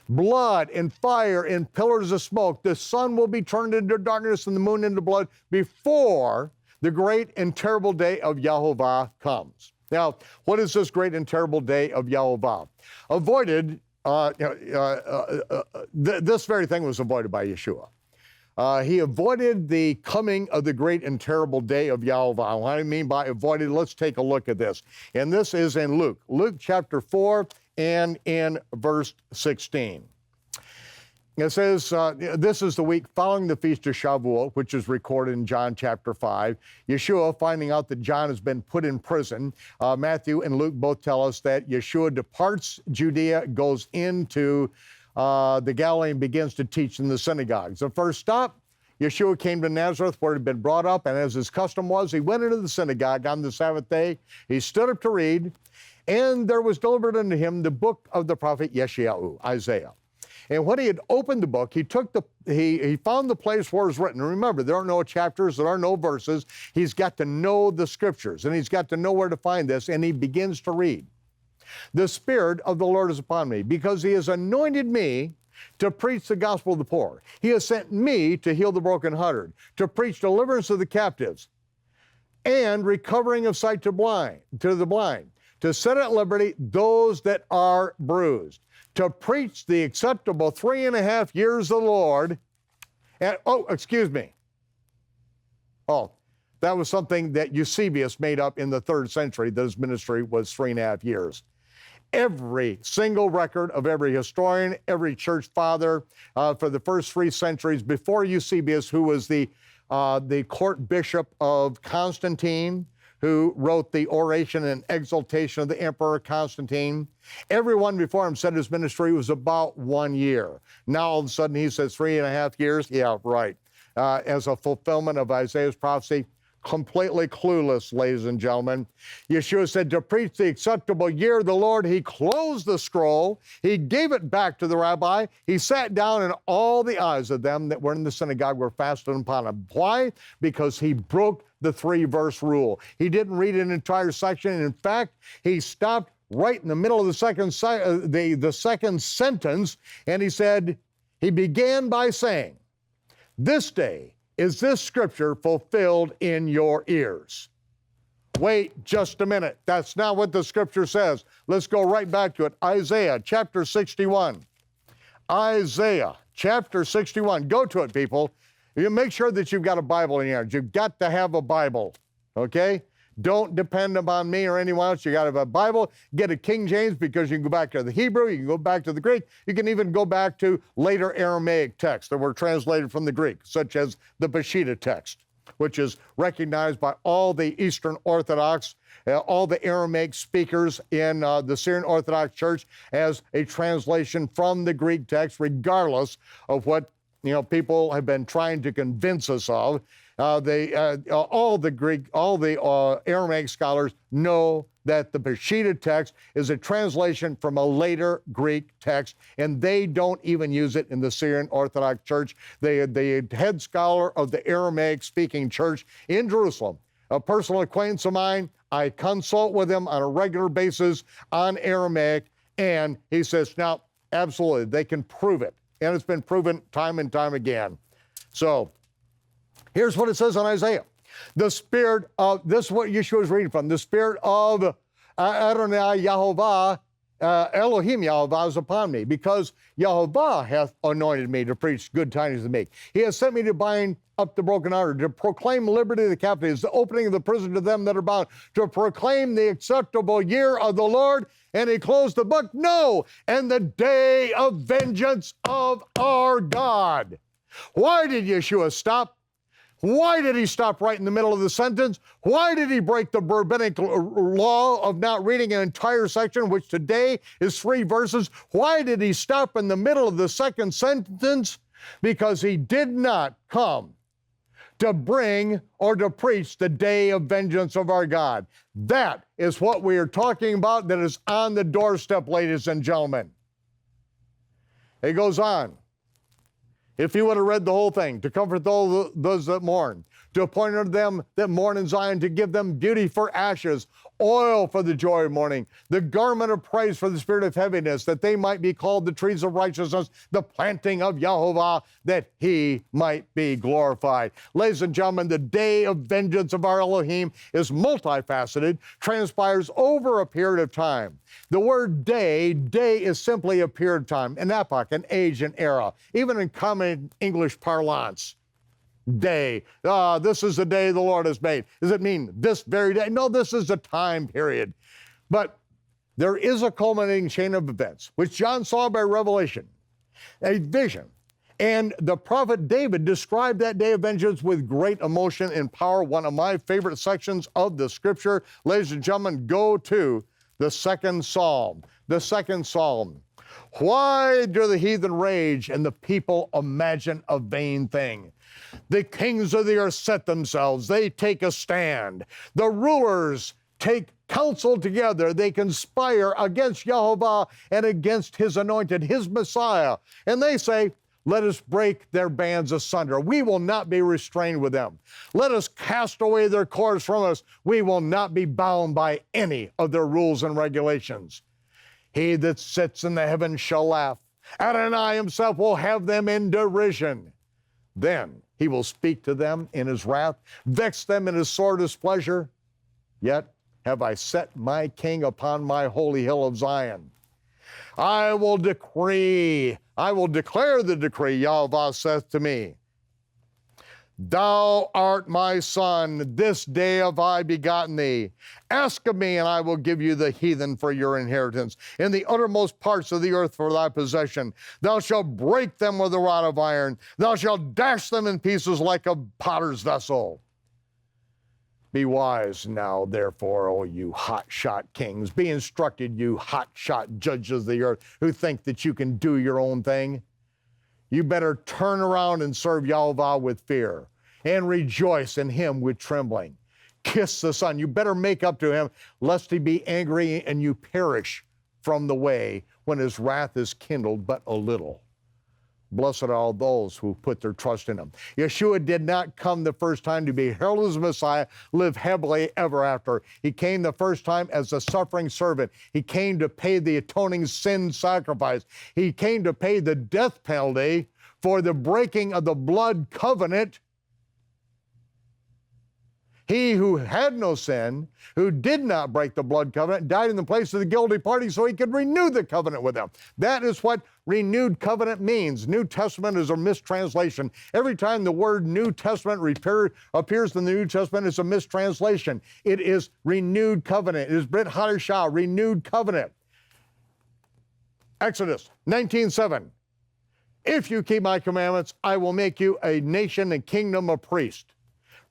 Blood and fire and pillars of smoke. The sun will be turned into darkness and the moon into blood before the great and terrible day of Yahovah comes. Now, what is this great and terrible day of Yahovah? This very thing was avoided by Yeshua. He avoided the coming of the great and terrible day of Yahovah. What I mean by avoided, let's take a look at this. And this is in Luke chapter 4 and in verse 16. It says, this is the week following the Feast of Shavuot, which is recorded in John chapter 5. Yeshua, finding out that John has been put in prison, Matthew and Luke both tell us that Yeshua departs Judea, goes into the Galilee and begins to teach in the synagogues. The first stop, Yeshua came to Nazareth where he'd been brought up, and as his custom was, he went into the synagogue on the Sabbath day. He stood up to read, and there was delivered unto him the book of the prophet Yeshayahu, Isaiah. And when he had opened the book, he found the place where it was written. And remember, there are no chapters, there are no verses. He's got to know the scriptures, and he's got to know where to find this, and he begins to read. The Spirit of the Lord is upon me, because he has anointed me to preach the gospel of the poor. He has sent me to heal the brokenhearted, to preach deliverance to the captives, and recovering of sight to the blind, to set at liberty those that are bruised, to preach the acceptable 3.5 years of the Lord. And, that was something that Eusebius made up in the 3rd century, that his ministry was 3.5 years. Every single record of every historian, every church father for the first 3 centuries before Eusebius, who was the court bishop of Constantine, who wrote the oration and exaltation of the Emperor Constantine. Everyone before him said his ministry was about 1 year. Now all of a sudden he says 3.5 years. Yeah, right. As a fulfillment of Isaiah's prophecy, completely clueless, ladies and gentlemen. Yeshua said to preach the acceptable year of the Lord. He closed the scroll. He gave it back to the rabbi. He sat down, and all the eyes of them that were in the synagogue were fastened upon him. Why? Because he broke the 3-verse rule. He didn't read an entire section. In fact, he stopped right in the middle of the second sentence, and he said, he began by saying, this day is this scripture fulfilled in your ears. Wait just a minute. That's not what the scripture says. Let's go right back to it. Isaiah chapter 61. Isaiah chapter 61. Go to it, people. You make sure that you've got a Bible in your hands. You've got to have a Bible, okay? Don't depend upon me or anyone else. You got to have a Bible. Get a King James because you can go back to the Hebrew. You can go back to the Greek. You can even go back to later Aramaic texts that were translated from the Greek, such as the Shmittah text, which is recognized by all the Eastern Orthodox, all the Aramaic speakers in the Syrian Orthodox Church as a translation from the Greek text, regardless of what people have been trying to convince us of. All the Aramaic scholars know that the Shmittah text is a translation from a later Greek text, and they don't even use it in the Syrian Orthodox Church. The head scholar of the Aramaic-speaking church in Jerusalem, a personal acquaintance of mine, I consult with him on a regular basis on Aramaic, and he says, now, absolutely, they can prove it, and it's been proven time and time again. So, here's what it says in Isaiah. The spirit of, this is what Yeshua is reading from, the spirit of Adonai Yahovah, Elohim Yahovah is upon me, because Yahovah hath anointed me to preach good tidings to the meek. He has sent me to bind up the brokenhearted, to proclaim liberty to the captives, the opening of the prison to them that are bound, to proclaim the acceptable year of the Lord. And he closed the book, no, and the day of vengeance of our God. Why did Yeshua stop? Why did he stop right in the middle of the sentence? Why did he break the rabbinic law of not reading an entire section, which today is 3 verses? Why did he stop in the middle of the second sentence? Because he did not come to bring or to preach the day of vengeance of our God. That is what we are talking about, that is on the doorstep, ladies and gentlemen. It goes on. If you would have read the whole thing, to comfort those that mourn, to appoint unto them that mourn in Zion, to give them beauty for ashes, oil for the joy of mourning, the garment of praise for the spirit of heaviness, that they might be called the trees of righteousness, the planting of Yahovah, that he might be glorified. Ladies and gentlemen, the day of vengeance of our Elohim is multifaceted, transpires over a period of time. The word day is simply a period of time, an epoch, an age, an era, even in common English parlance. Day. This is the day the Lord has made. Does it mean this very day? No, this is a time period. But there is a culminating chain of events, which John saw by revelation, a vision. And the prophet David described that day of vengeance with great emotion and power. One of my favorite sections of the scripture. Ladies and gentlemen, go to the second psalm. The second psalm. Why do the heathen rage and the people imagine a vain thing? The kings of the earth set themselves, they take a stand. The rulers take counsel together, they conspire against Yahovah and against his anointed, his Messiah. And they say, let us break their bands asunder. We will not be restrained with them. Let us cast away their cords from us. We will not be bound by any of their rules and regulations. He that sits in the heavens shall laugh. Adonai himself will have them in derision. Then he will speak to them in his wrath, vex them in his sore displeasure. Yet have I set my king upon my holy hill of Zion. I will declare the decree, Yahovah saith to me. Thou art my son, this day have I begotten thee. Ask of me, and I will give you the heathen for your inheritance, in the uttermost parts of the earth for thy possession. Thou shalt break them with a rod of iron. Thou shalt dash them in pieces like a potter's vessel. Be wise now, therefore, O you hot-shot kings. Be instructed, you hot-shot judges of the earth, who think that you can do your own thing. You better turn around and serve Yahovah with fear. and rejoice in him with trembling. Kiss the Son. You better make up to him, lest he be angry and you perish from the way when his wrath is kindled but a little. Blessed are all those who put their trust in him. Yeshua did not come the first time to be heralded as Messiah, live happily ever after. He came the first time as a suffering servant. He came to pay the atoning sin sacrifice. He came to pay the death penalty for the breaking of the blood covenant. He who had no sin, who did not break the blood covenant, died in the place of the guilty party so he could renew the covenant with them. That is what renewed covenant means. New Testament is a mistranslation. Every time the word New Testament appears in the New Testament, it's a mistranslation. It is renewed covenant. It is Brit Hadashah, renewed covenant. Exodus 19:7. If you keep my commandments, I will make you a nation and kingdom of priests.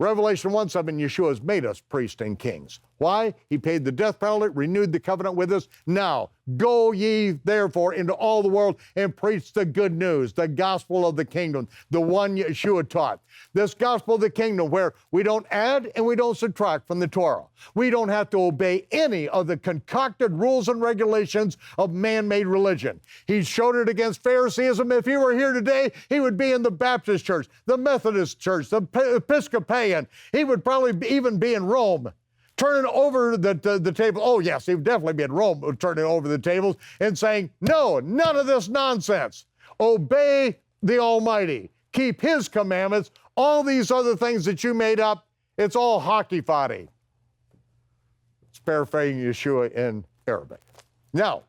Revelation 1:7, Yeshua has made us priests and kings. Why? He paid the death penalty, renewed the covenant with us. Now, go ye therefore into all the world and preach the good news, the gospel of the kingdom, the one Yeshua taught. This gospel of the kingdom where we don't add and we don't subtract from the Torah. We don't have to obey any of the concocted rules and regulations of man-made religion. He showed it against Phariseeism. If he were here today, he would be in the Baptist church, the Methodist church, the Episcopalian. He would probably even be in Rome, turning over the table. Oh, yes, he would definitely be in Rome, turning over the tables and saying, no, none of this nonsense. Obey the Almighty. Keep his commandments. All these other things that you made up, it's all hockey foddy. It's paraphrasing Yeshua in Arabic. Now,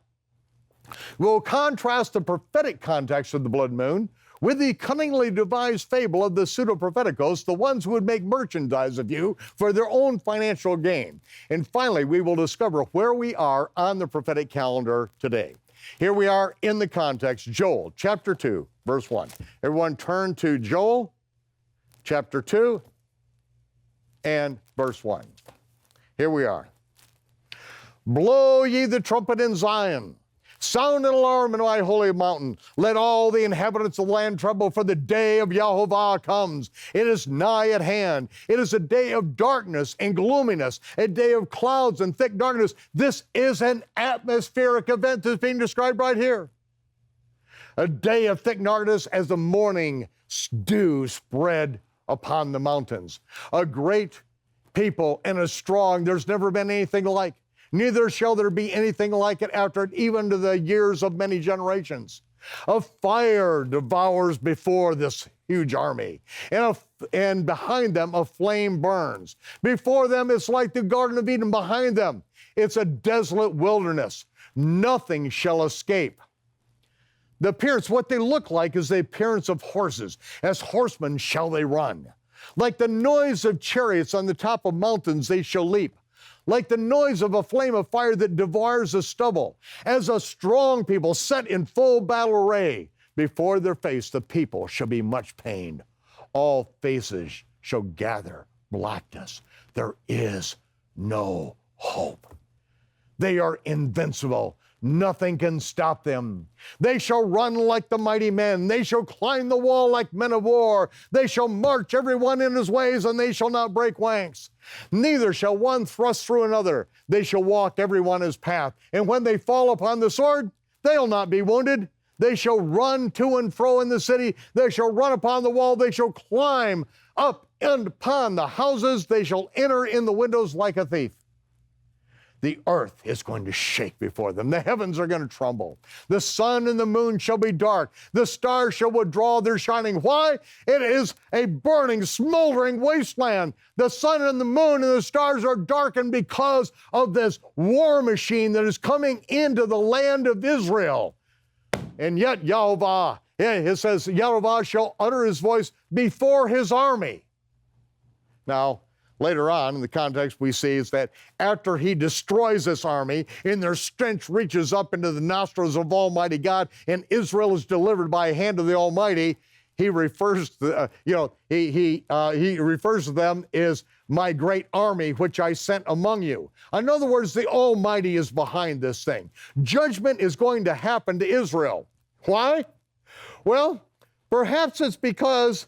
we'll contrast the prophetic context of the blood moon with the cunningly devised fable of the pseudo-propheticos, the ones who would make merchandise of you for their own financial gain. And finally, we will discover where we are on the prophetic calendar today. Here we are in the context, Joel chapter 2, verse 1. Everyone turn to Joel chapter 2 and verse 1. Here we are. Blow ye the trumpet in Zion. Sound an alarm in my holy mountain. Let all the inhabitants of the land tremble, for the day of Yahovah comes. It is nigh at hand. It is a day of darkness and gloominess, a day of clouds and thick darkness. This is an atmospheric event that's being described right here. A day of thick darkness as the morning dew spread upon the mountains. A great people and a strong, there's never been anything like. Neither shall there be anything like it after it, even to the years of many generations. A fire devours before this huge army, and behind them a flame burns. Before them it's like the Garden of Eden. Behind them it's a desolate wilderness. Nothing shall escape. The appearance, what they look like, is the appearance of horses. As horsemen shall they run. Like the noise of chariots on the top of mountains they shall leap. Like the noise of a flame of fire that devours the stubble. As a strong people set in full battle array, before their face the people shall be much pained. All faces shall gather blackness. There is no hope. They are invincible. Nothing can stop them. They shall run like the mighty men. They shall climb the wall like men of war. They shall march everyone in his ways, and they shall not break ranks. Neither shall one thrust through another. They shall walk everyone his path. And when they fall upon the sword, they'll not be wounded. They shall run to and fro in the city. They shall run upon the wall. They shall climb up and upon the houses. They shall enter in the windows like a thief. The earth is going to shake before them. The heavens are going to tremble. The sun and the moon shall be dark. The stars shall withdraw their shining. Why? It is a burning, smoldering wasteland. The sun and the moon and the stars are darkened because of this war machine that is coming into the land of Israel. And yet Yahovah, it says, Yahovah shall utter his voice before his army. Now, later on in the context we see is that after he destroys this army and their stench reaches up into the nostrils of Almighty God and Israel is delivered by a hand of the Almighty, he refers to, he refers to them as my great army which I sent among you. In other words, the Almighty is behind this thing. Judgment is going to happen to Israel. Why? Well, perhaps it's because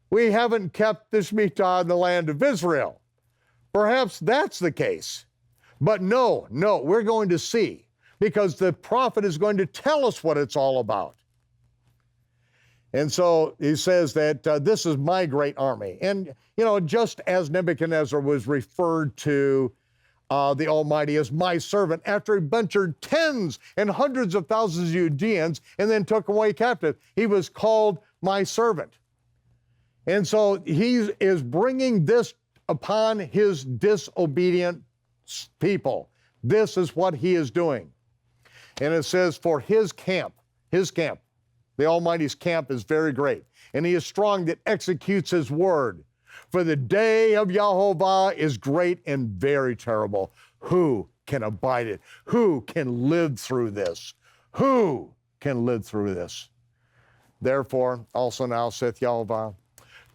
we haven't kept the Shmittah in the land of Israel. Perhaps that's the case. But no, we're going to see, because the prophet is going to tell us what it's all about. And so he says that this is my great army. And, just as Nebuchadnezzar was referred to the Almighty as my servant after he bunchered tens and hundreds of thousands of Judeans and then took away captive, he was called my servant. And so he is bringing this upon his disobedient people. This is what he is doing. And it says, for his camp, the Almighty's camp is very great, and he is strong that executes his word. For the day of Yahovah is great and very terrible. Who can abide it? Who can live through this? Who can live through this? Therefore, also now saith Yahovah,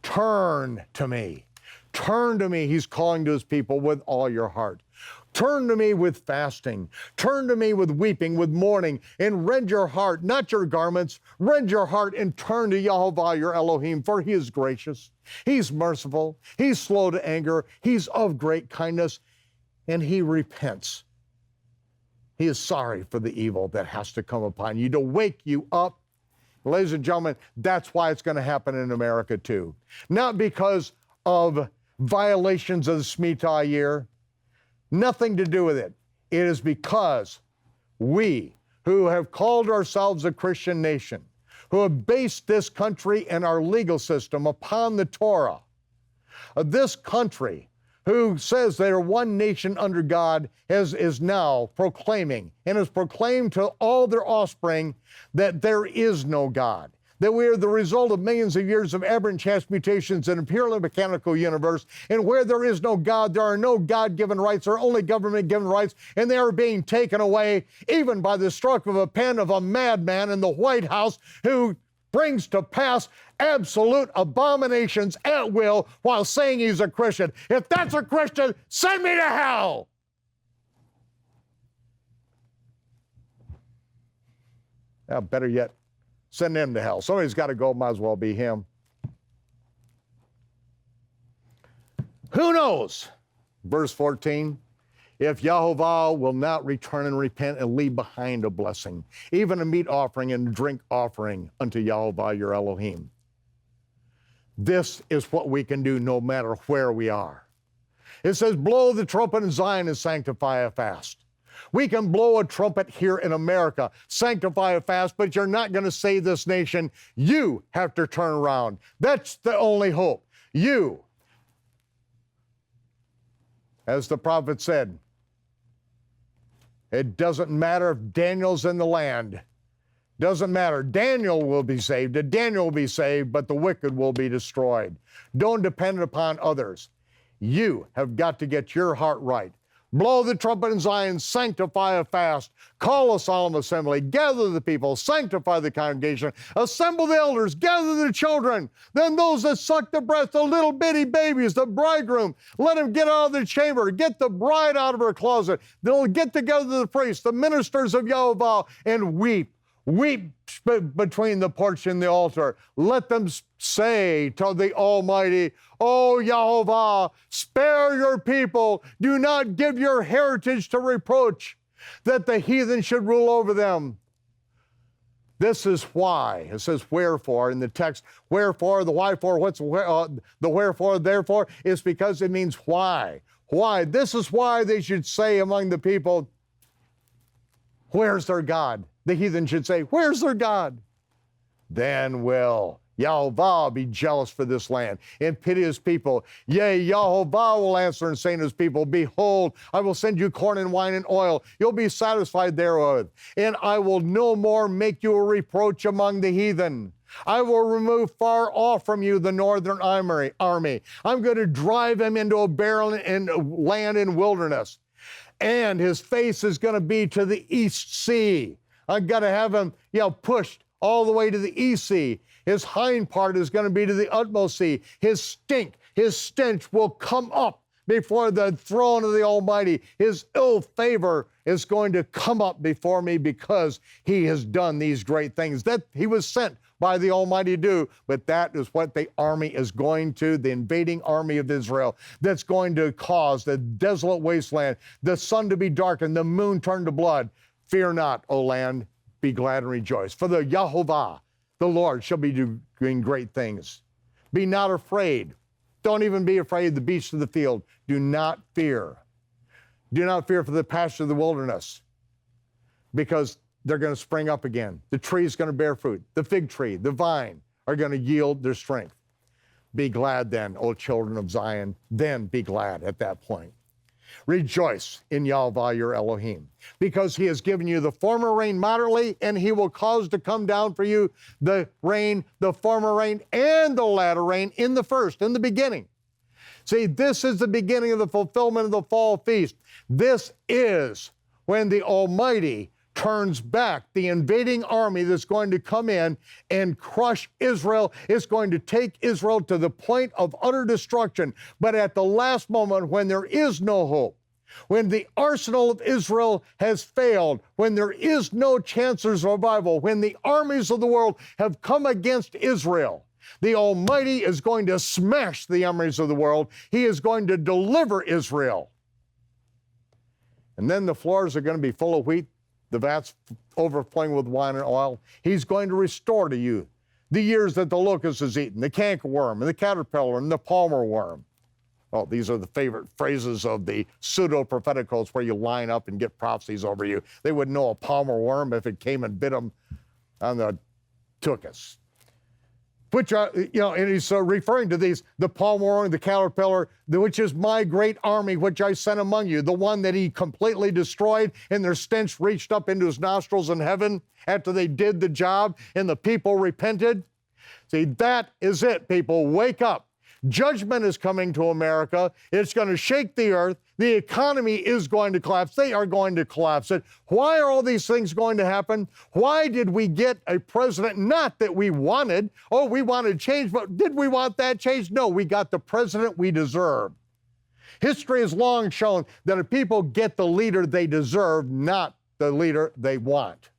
turn to me. Turn to me, he's calling to his people, with all your heart. Turn to me with fasting. Turn to me with weeping, with mourning, and rend your heart, not your garments. Rend your heart and turn to Yahovah your Elohim, for he is gracious. He's merciful. He's slow to anger. He's of great kindness, and he repents. He is sorry for the evil that has to come upon you to wake you up. Ladies and gentlemen, that's why it's going to happen in America too. Not because of violations of the Shmittah year. Nothing to do with it. It is because we, who have called ourselves a Christian nation, who have based this country and our legal system upon the Torah, this country who says they are one nation under God is now proclaiming and has proclaimed to all their offspring that there is no God, that we are the result of millions of years of aberrant chance mutations in a purely mechanical universe, and where there is no God, there are no God-given rights, there are only government-given rights, and they are being taken away even by the stroke of a pen of a madman in the White House who brings to pass absolute abominations at will while saying he's a Christian. If that's a Christian, send me to hell! Better yet, send him to hell. Somebody's got to go, might as well be him. Who knows, verse 14, if Yahovah will not return and repent and leave behind a blessing, even a meat offering and a drink offering unto Yahovah your Elohim. This is what we can do no matter where we are. It says, blow the trumpet in Zion and sanctify a fast. We can blow a trumpet here in America, sanctify a fast, but you're not going to save this nation. You have to turn around. That's the only hope. You, as the prophet said, it doesn't matter if Daniel's in the land. Doesn't matter. Daniel will be saved. Daniel will be saved, but the wicked will be destroyed. Don't depend upon others. You have got to get your heart right. Blow the trumpet in Zion, sanctify a fast, call a solemn assembly, gather the people, sanctify the congregation, assemble the elders, gather the children, then those that suck the breast, the little bitty babies, the bridegroom, let him get out of the chamber, get the bride out of her closet. They'll get together the priests, the ministers of Yahovah, and weep between the porch and the altar. Let them say to the Almighty, O Yahovah, spare your people. Do not give your heritage to reproach, that the heathen should rule over them. This is why. It says wherefore in the text. Wherefore, the why for, what's the wherefore, therefore, is because it means why. Why? This is why they should say among the people, where's their God? The heathen should say, where's their God? Then will Yahovah be jealous for this land and pity his people. Yea, Yahovah will answer and say to his people, behold, I will send you corn and wine and oil. You'll be satisfied therewith. And I will no more make you a reproach among the heathen. I will remove far off from you the northern army. I'm going to drive him into a barren land in wilderness. And his face is going to be to the east sea. I've got to have him, pushed all the way to the east sea. His hind part is going to be to the utmost sea. His stench will come up before the throne of the Almighty. His ill favor is going to come up before me because he has done these great things. That he was sent by the Almighty do, but that is what the army is going to, the invading army of Israel, that's going to cause the desolate wasteland, the sun to be darkened, the moon turned to blood. Fear not, O land, be glad and rejoice. For the Yahovah, the Lord, shall be doing great things. Be not afraid. Don't even be afraid of the beasts of the field. Do not fear. Do not fear for the pasture of the wilderness, because they're going to spring up again. The tree is going to bear fruit. The fig tree, the vine are going to yield their strength. Be glad then, O children of Zion. Then be glad at that point. Rejoice in Yahweh your Elohim, because he has given you the former rain moderately, and he will cause to come down for you the rain, the former rain, and the latter rain in the beginning. See, this is the beginning of the fulfillment of the fall feast. This is when the Almighty turns back the invading army that's going to come in and crush Israel. It's going to take Israel to the point of utter destruction. But at the last moment, when there is no hope, when the arsenal of Israel has failed, when there is no chance of survival, when the armies of the world have come against Israel, the Almighty is going to smash the armies of the world. He is going to deliver Israel. And then the floors are going to be full of wheat, the vats overflowing with wine and oil. He's going to restore to you the years that the locust has eaten, the cankerworm and the caterpillar and the palmer worm. Oh, these are the favorite phrases of the pseudo-prophetic cults where you line up and get prophecies over you. They would know a palmer worm if it came and bit them on the tuchus. Which are, and he's referring to these, the palmer worm, the caterpillar, which is my great army which I sent among you, the one that he completely destroyed, and their stench reached up into his nostrils in heaven after they did the job and the people repented. See, that is it, people. Wake up. Judgment is coming to America. It's going to shake the earth. The economy is going to collapse. They are going to collapse it. Why are all these things going to happen? Why did we get a president? Not that we wanted. Oh, we wanted change, but did we want that change? No, we got the president we deserve. History has long shown that if people get the leader they deserve, not the leader they want.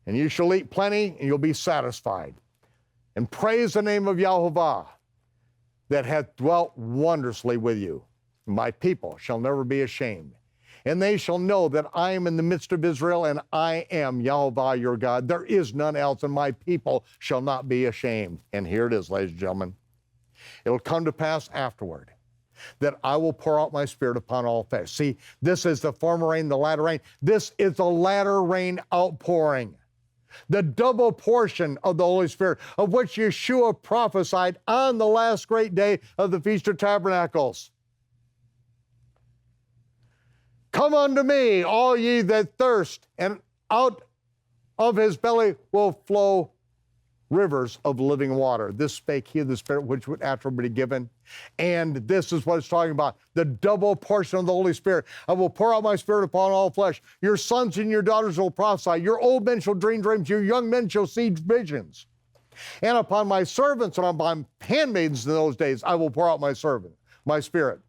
And you shall eat plenty, and you'll be satisfied. And praise the name of Yahovah that hath dwelt wondrously with you. My people shall never be ashamed. And they shall know that I am in the midst of Israel, and I am Yahovah your God. There is none else, and my people shall not be ashamed. And here it is, ladies and gentlemen. It will come to pass afterward that I will pour out my spirit upon all flesh. See, this is the former rain, the latter rain. This is the latter rain outpouring. The double portion of the Holy Spirit, of which Yeshua prophesied on the last great day of the Feast of Tabernacles. Come unto me, all ye that thirst, and out of his belly will flow rivers of living water. This spake he of the Spirit, which would after be given. And this is what it's talking about, the double portion of the Holy Spirit. I will pour out my Spirit upon all flesh. Your sons and your daughters will prophesy. Your old men shall dream dreams. Your young men shall see visions. And upon my servants and upon my handmaidens in those days, I will pour out my Spirit.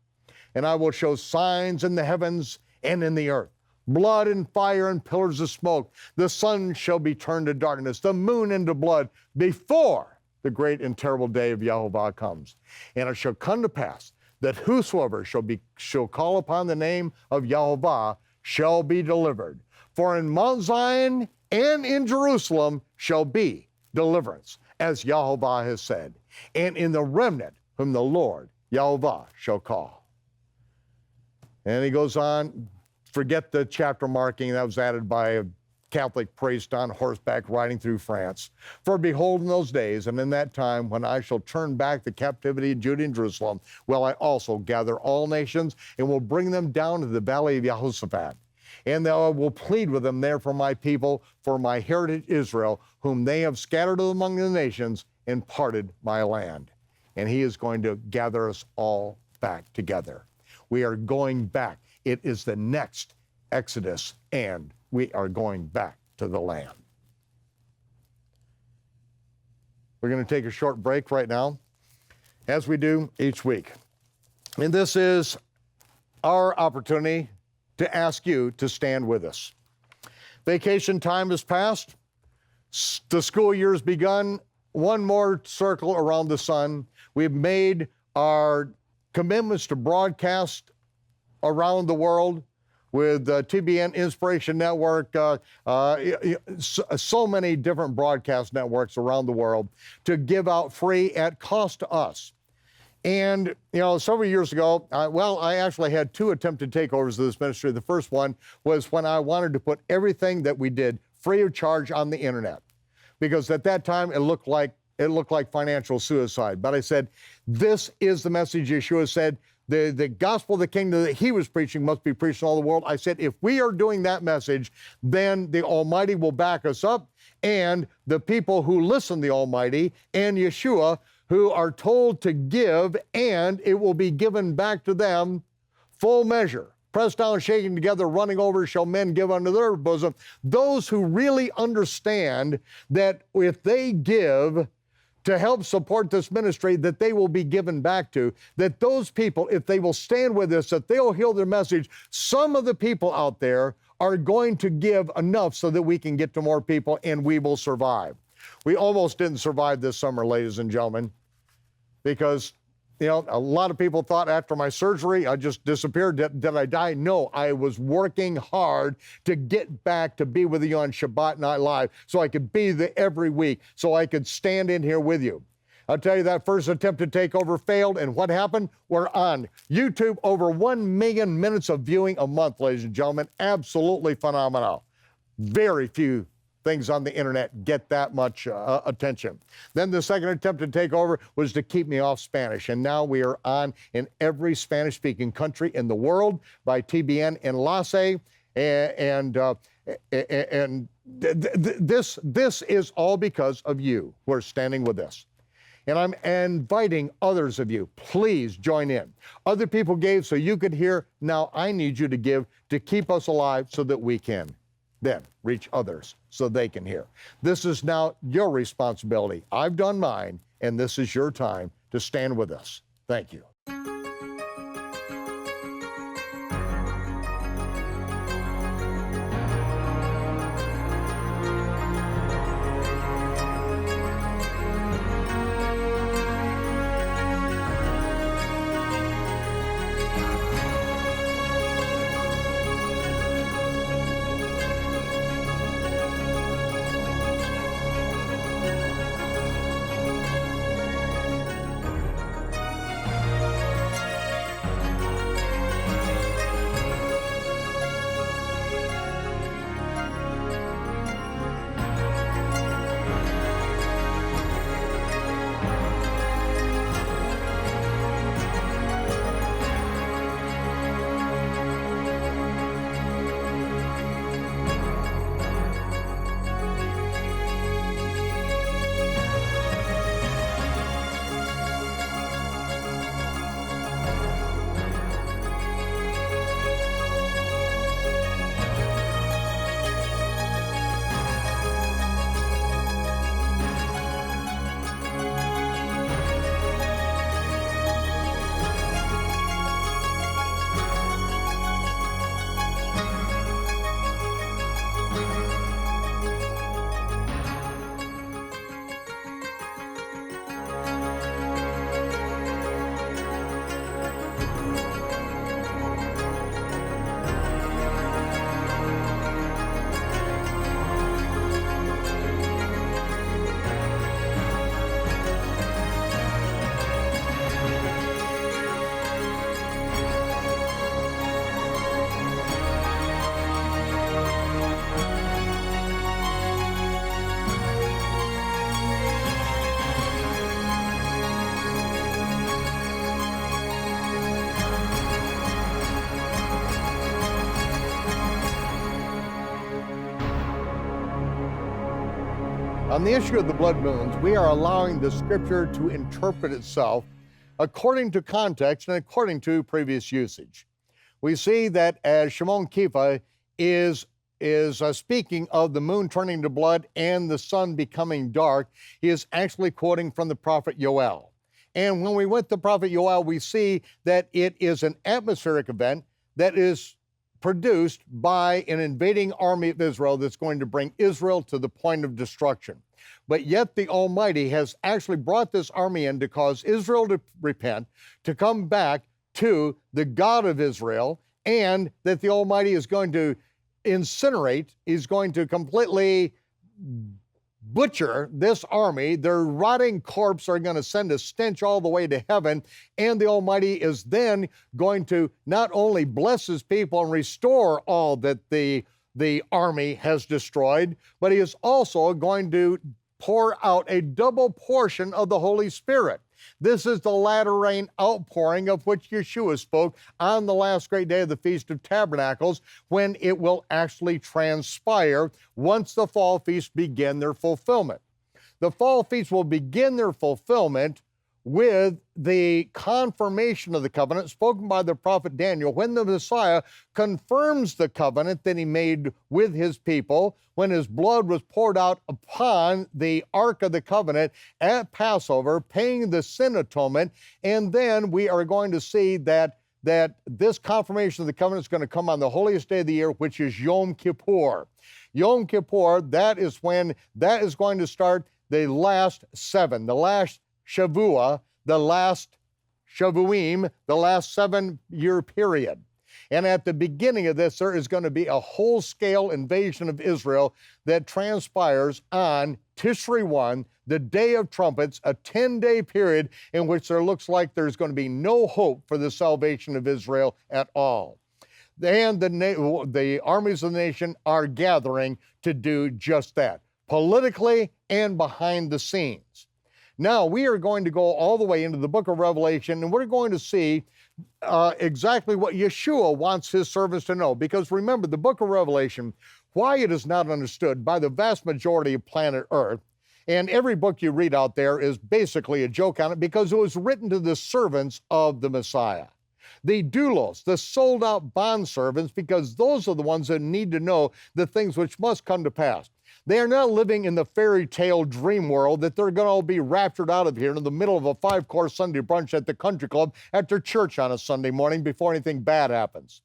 And I will show signs in the heavens and in the earth, blood and fire and pillars of smoke. The sun shall be turned to darkness, the moon into blood, before the great and terrible day of Yahovah comes. And it shall come to pass that whosoever shall call upon the name of Yahovah shall be delivered. For in Mount Zion and in Jerusalem shall be deliverance, as Yahovah has said, and in the remnant whom the Lord Yahovah shall call. And he goes on, forget the chapter marking that was added by a Catholic priest on horseback riding through France. For behold, in those days and in that time, when I shall turn back the captivity of Judah and Jerusalem, will I also gather all nations and will bring them down to the valley of Jehoshaphat. And I will plead with them there for my people, for my heritage Israel, whom they have scattered among the nations and parted my land. And he is going to gather us all back together. We are going back. It is the next Exodus, and we are going back to the land. We're going to take a short break right now, as we do each week. And this is our opportunity to ask you to stand with us. Vacation time is past. The school year's begun. One more circle around the sun. We've made our commitments to broadcast around the world with TBN Inspiration Network, so many different broadcast networks around the world to give out free at cost to us. And, several years ago, I actually had 2 attempted takeovers of this ministry. The first one was when I wanted to put everything that we did free of charge on the internet, because at that time it looked like financial suicide. But I said, this is the message Yeshua said. The gospel of the kingdom that he was preaching must be preached in all the world. I said, if we are doing that message, then the Almighty will back us up, and the people who listen to the Almighty and Yeshua, who are told to give, and it will be given back to them full measure. Pressed down, shaking together, running over, shall men give unto their bosom. Those who really understand that if they give to help support this ministry, that they will be given back to, that those people, if they will stand with us, that they'll hear their message. Some of the people out there are going to give enough so that we can get to more people and we will survive. We almost didn't survive this summer, ladies and gentlemen, because a lot of people thought after my surgery, I just disappeared. Did I die? No, I was working hard to get back to be with you on Shabbat Night Live so I could be there every week, so I could stand in here with you. I'll tell you, that first attempted takeover failed, and what happened? We're on YouTube, over 1 million minutes of viewing a month, ladies and gentlemen. Absolutely phenomenal. Very few things on the internet get that much attention. Then the second attempt to take over was to keep me off Spanish, and now we are on in every Spanish-speaking country in the world by TBN Enlace, and this is all because of you who are standing with us. And I'm inviting others of you, please join in. Other people gave so you could hear. Now I need you to give to keep us alive so that we can then reach others so they can hear. This is now your responsibility. I've done mine, and this is your time to stand with us. Thank you. On the issue of the blood moons, we are allowing the scripture to interpret itself according to context and according to previous usage. We see that as Shimon Kifa is speaking of the moon turning to blood and the sun becoming dark, he is actually quoting from the prophet Yoel. And when we went to prophet Yoel, we see that it is an atmospheric event that is produced by an invading army of Israel that's going to bring Israel to the point of destruction. But yet the Almighty has actually brought this army in to cause Israel to repent, to come back to the God of Israel, and that the Almighty is going to incinerate, he's going to completely butcher this army. Their rotting corpse are going to send a stench all the way to heaven, and the Almighty is then going to not only bless his people and restore all that the army has destroyed, but he is also going to pour out a double portion of the Holy Spirit. This is the latter rain outpouring of which Yeshua spoke on the last great day of the Feast of Tabernacles, when it will actually transpire once the fall feasts begin their fulfillment. The fall feasts will begin their fulfillment with the confirmation of the covenant spoken by the prophet Daniel, when the Messiah confirms the covenant that he made with his people, when his blood was poured out upon the Ark of the Covenant at Passover, paying the sin atonement. And then we are going to see that this confirmation of the covenant is going to come on the holiest day of the year, which is Yom Kippur. Yom Kippur, that is when that is going to start the last seven, the last Shavua, the last Shavuim, the last 7-year period. And at the beginning of this, there is going to be a whole-scale invasion of Israel that transpires on Tishri 1, the Day of Trumpets, a 10-day period in which there looks like there's going to be no hope for the salvation of Israel at all. And the armies of the nation are gathering to do just that, politically and behind the scenes. Now, we are going to go all the way into the book of Revelation, and we're going to see exactly what Yeshua wants his servants to know. Because remember, the book of Revelation, why it is not understood by the vast majority of planet Earth, and every book you read out there is basically a joke on it, because it was written to the servants of the Messiah. The doulos, the sold-out bondservants, because those are the ones that need to know the things which must come to pass. They are not living in the fairy tale dream world that they're going to all be raptured out of here in the middle of a 5-course Sunday brunch at the country club after church on a Sunday morning before anything bad happens.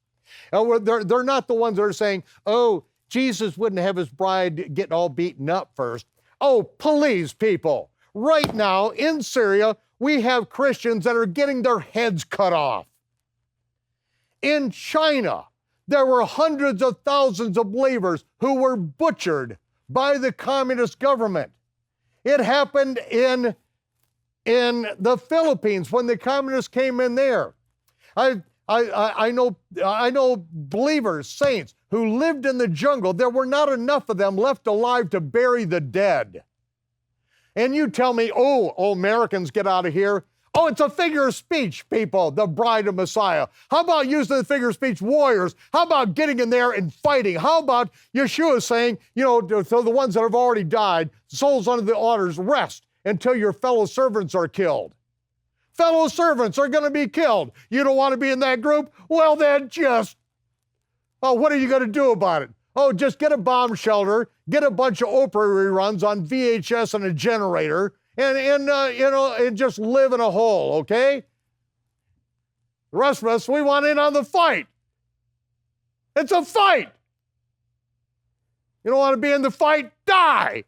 And they're not the ones that are saying, oh, Jesus wouldn't have his bride getting all beaten up first. Oh, please, people. Right now in Syria, we have Christians that are getting their heads cut off. In China, there were hundreds of thousands of believers who were butchered by the communist government. It happened in the Philippines when the communists came in there. I know believers, saints, who lived in the jungle. There were not enough of them left alive to bury the dead. And you tell me, oh, Americans, get out of here. Oh, it's a figure of speech, people, the bride of Messiah. How about using the figure of speech, warriors? How about getting in there and fighting? How about Yeshua saying, to the ones that have already died, souls under the orders, rest until your fellow servants are killed. Fellow servants are going to be killed. You don't want to be in that group? Well, then what are you going to do about it? Oh, just get a bomb shelter, get a bunch of Oprah reruns on VHS and a generator, and just live in a hole, okay? The rest of us, we want in on the fight. It's a fight. You don't want to be in the fight? Die.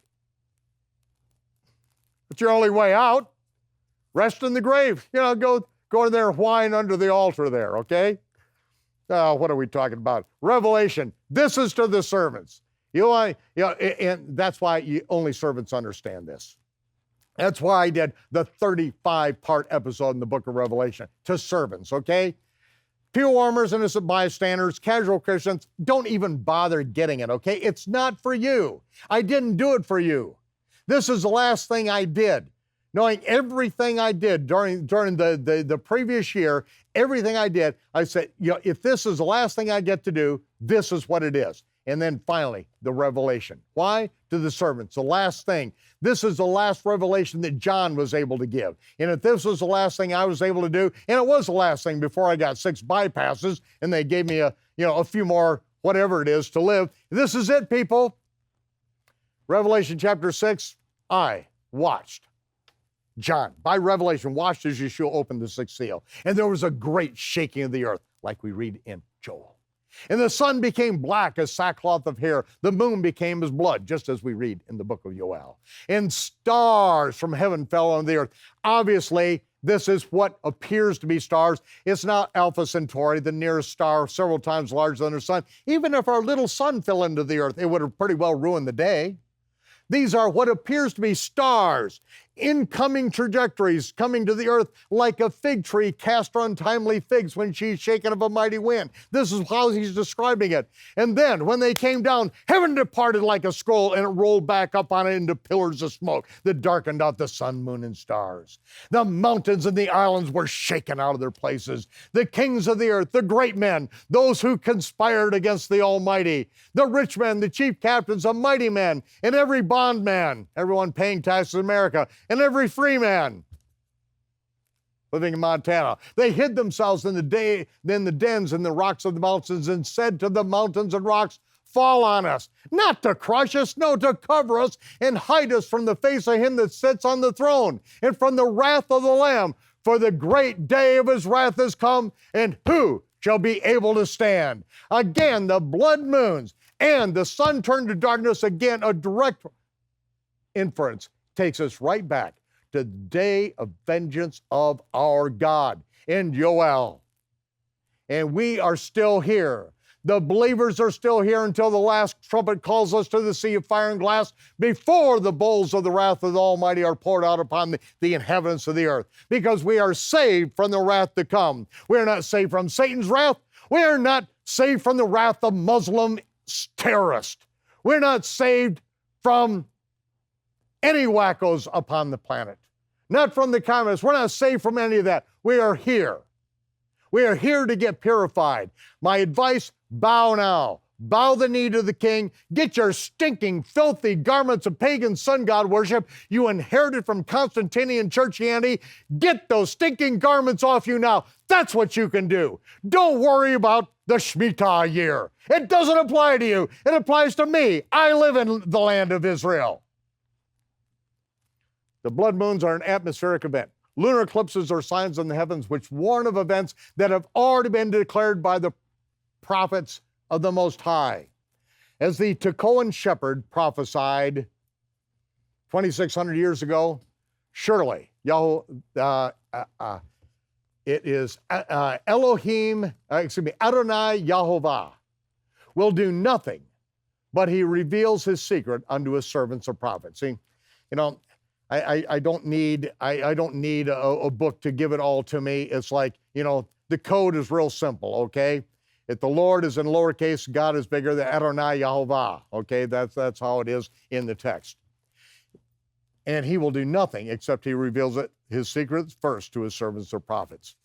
It's your only way out. Rest in the grave. Go in there and whine under the altar there, okay? What are we talking about? Revelation. This is to the servants. And that's why only servants understand this. That's why I did the 35-part episode in the book of Revelation to servants, okay? Pew warmers, innocent bystanders, casual Christians, don't even bother getting it, okay? It's not for you. I didn't do it for you. This is the last thing I did. Knowing everything I did during the previous year, everything I did, I said, if this is the last thing I get to do, this is what it is. And then finally, the revelation. Why? To the servants, the last thing. This is the last revelation that John was able to give. And if this was the last thing I was able to do, and it was the last thing before I got 6 bypasses and they gave me a few more, whatever it is, to live, this is it, people. Revelation chapter 6, I watched. John, by revelation, watched as Yeshua opened the 6th seal. And there was a great shaking of the earth, like we read in Joel. And the sun became black as sackcloth of hair. The moon became as blood, just as we read in the book of Joel. And stars from heaven fell on the earth. Obviously, this is what appears to be stars. It's not Alpha Centauri, the nearest star, several times larger than our sun. Even if our little sun fell into the earth, it would have pretty well ruined the day. These are what appears to be stars, incoming trajectories coming to the earth like a fig tree cast untimely figs when she's shaken of a mighty wind. This is how he's describing it. And then when they came down, heaven departed like a scroll, and it rolled back up on it into pillars of smoke that darkened out the sun, moon, and stars. The mountains and the islands were shaken out of their places. The kings of the earth, the great men, those who conspired against the Almighty, the rich men, the chief captains, the mighty men, and every bondman, everyone paying taxes in America, and every free man living in Montana. They hid themselves in the dens and the rocks of the mountains and said to the mountains and rocks, fall on us, not to crush us, no, to cover us and hide us from the face of him that sits on the throne and from the wrath of the Lamb. For the great day of his wrath has come, and who shall be able to stand? Again, the blood moons and the sun turned to darkness. Again, a direct inference takes us right back to the day of vengeance of our God in Joel. And we are still here. The believers are still here until the last trumpet calls us to the sea of fire and glass before the bowls of the wrath of the Almighty are poured out upon the inhabitants of the earth, because we are saved from the wrath to come. We are not saved from Satan's wrath. We are not saved from the wrath of Muslim terrorists. We're not saved from any wackos upon the planet, not from the communists. We're not saved from any of that. We are here. We are here to get purified. My advice, bow now. Bow the knee to the King. Get your stinking, filthy garments of pagan sun god worship you inherited from Constantinian churchianity. Get those stinking garments off you now. That's what you can do. Don't worry about the Shmittah year. It doesn't apply to you. It applies to me. I live in the land of Israel. The blood moons are an atmospheric event. Lunar eclipses are signs in the heavens which warn of events that have already been declared by the prophets of the Most High. As the Tekoan shepherd prophesied 2,600 years ago, surely Adonai Yahovah will do nothing, but he reveals his secret unto his servants or prophets. See, I don't need a book to give it all to me. It's like, the code is real simple, okay? If the Lord is in lowercase, God is bigger than Adonai Yahovah, okay? That's how it is in the text. And he will do nothing except he reveals his secrets first to his servants or prophets.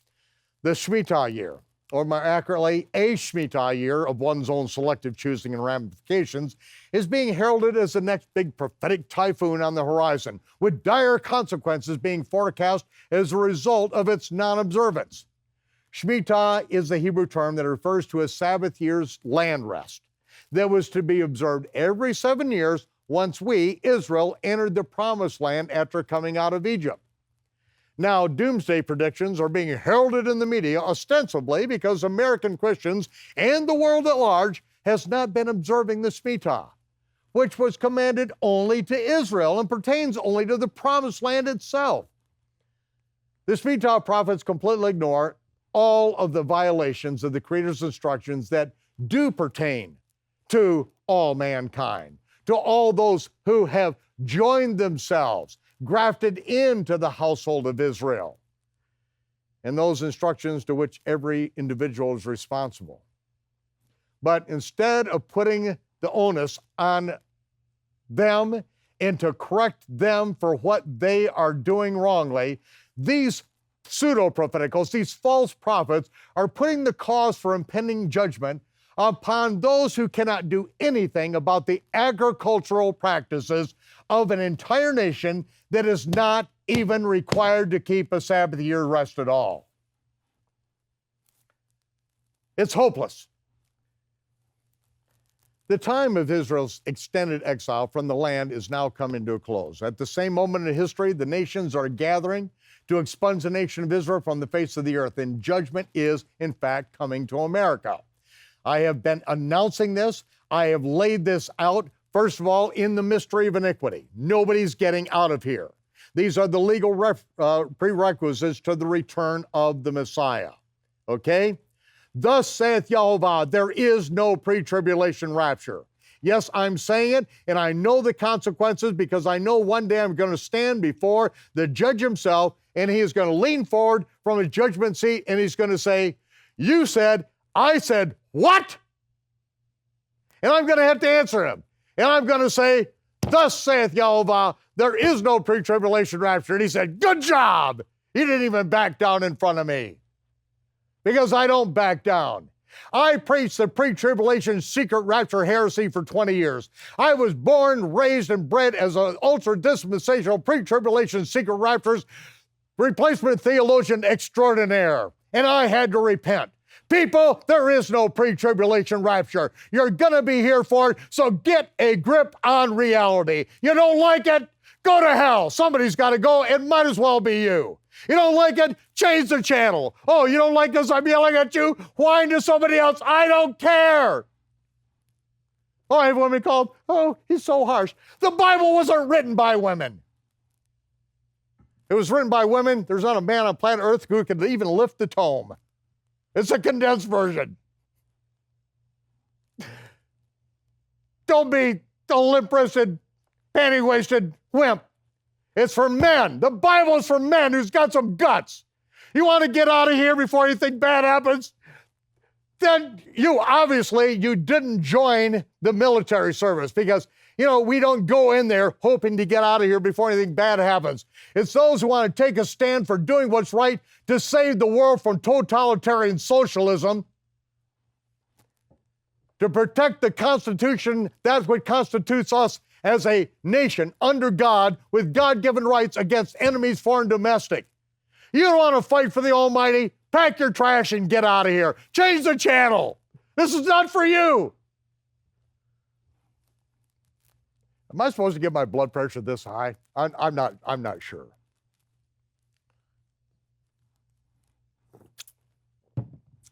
The Shmittah year, or more accurately, a Shmittah year of one's own selective choosing and ramifications, is being heralded as the next big prophetic typhoon on the horizon, with dire consequences being forecast as a result of its non-observance. Shmittah is the Hebrew term that refers to a Sabbath year's land rest that was to be observed every 7 years once we, Israel, entered the promised land after coming out of Egypt. Now, doomsday predictions are being heralded in the media ostensibly because American Christians and the world at large has not been observing the Shmittah, which was commanded only to Israel and pertains only to the promised land itself. The Shmittah prophets completely ignore all of the violations of the Creator's instructions that do pertain to all mankind, to all those who have joined themselves, grafted into the household of Israel, and those instructions to which every individual is responsible. But instead of putting the onus on them and to correct them for what they are doing wrongly, these pseudo-propheticals, these false prophets, are putting the cause for impending judgment upon those who cannot do anything about the agricultural practices of an entire nation that is not even required to keep a Sabbath year rest at all. It's hopeless. The time of Israel's extended exile from the land is now coming to a close. At the same moment in history, the nations are gathering to expunge the nation of Israel from the face of the earth, and judgment is, in fact, coming to America. I have been announcing this. I have laid this out, first of all, in the mystery of iniquity. Nobody's getting out of here. These are the legal prerequisites to the return of the Messiah. Okay? Thus saith Jehovah, there is no pre-tribulation rapture. Yes, I'm saying it, and I know the consequences because I know one day I'm going to stand before the judge himself, and he is going to lean forward from his judgment seat, and he's going to say, you said, I said, what? And I'm going to have to answer him. And I'm going to say, thus saith Jehovah, there is no pre-tribulation rapture. And he said, good job. He didn't even back down in front of me. Because I don't back down. I preached the pre-tribulation secret rapture heresy for 20 years. I was born, raised, and bred as an ultra-dispensational pre-tribulation secret raptures replacement theologian extraordinaire. And I had to repent. People, there is no pre-tribulation rapture. You're going to be here for it, so get a grip on reality. You don't like it? Go to hell. Somebody's got to go. It might as well be you. You don't like it? Change the channel. Oh, you don't like this? I'm yelling at you? Whine to somebody else. I don't care. Oh, I have women called, oh, he's so harsh. The Bible wasn't written by women. It was written by women. There's not a man on planet Earth who could even lift the tome. It's a condensed version. Don't be a limp-wristed, panty-waisted wimp. It's for men. The Bible is for men who's got some guts. You want to get out of here before anything bad happens? Then you didn't join the military service because, we don't go in there hoping to get out of here before anything bad happens. It's those who want to take a stand for doing what's right to save the world from totalitarian socialism, to protect the Constitution. That's what constitutes us as a nation under God with God-given rights against enemies, foreign, domestic. You don't want to fight for the Almighty? Pack your trash and get out of here. Change the channel. This is not for you. Am I supposed to get my blood pressure this high? I'm not sure.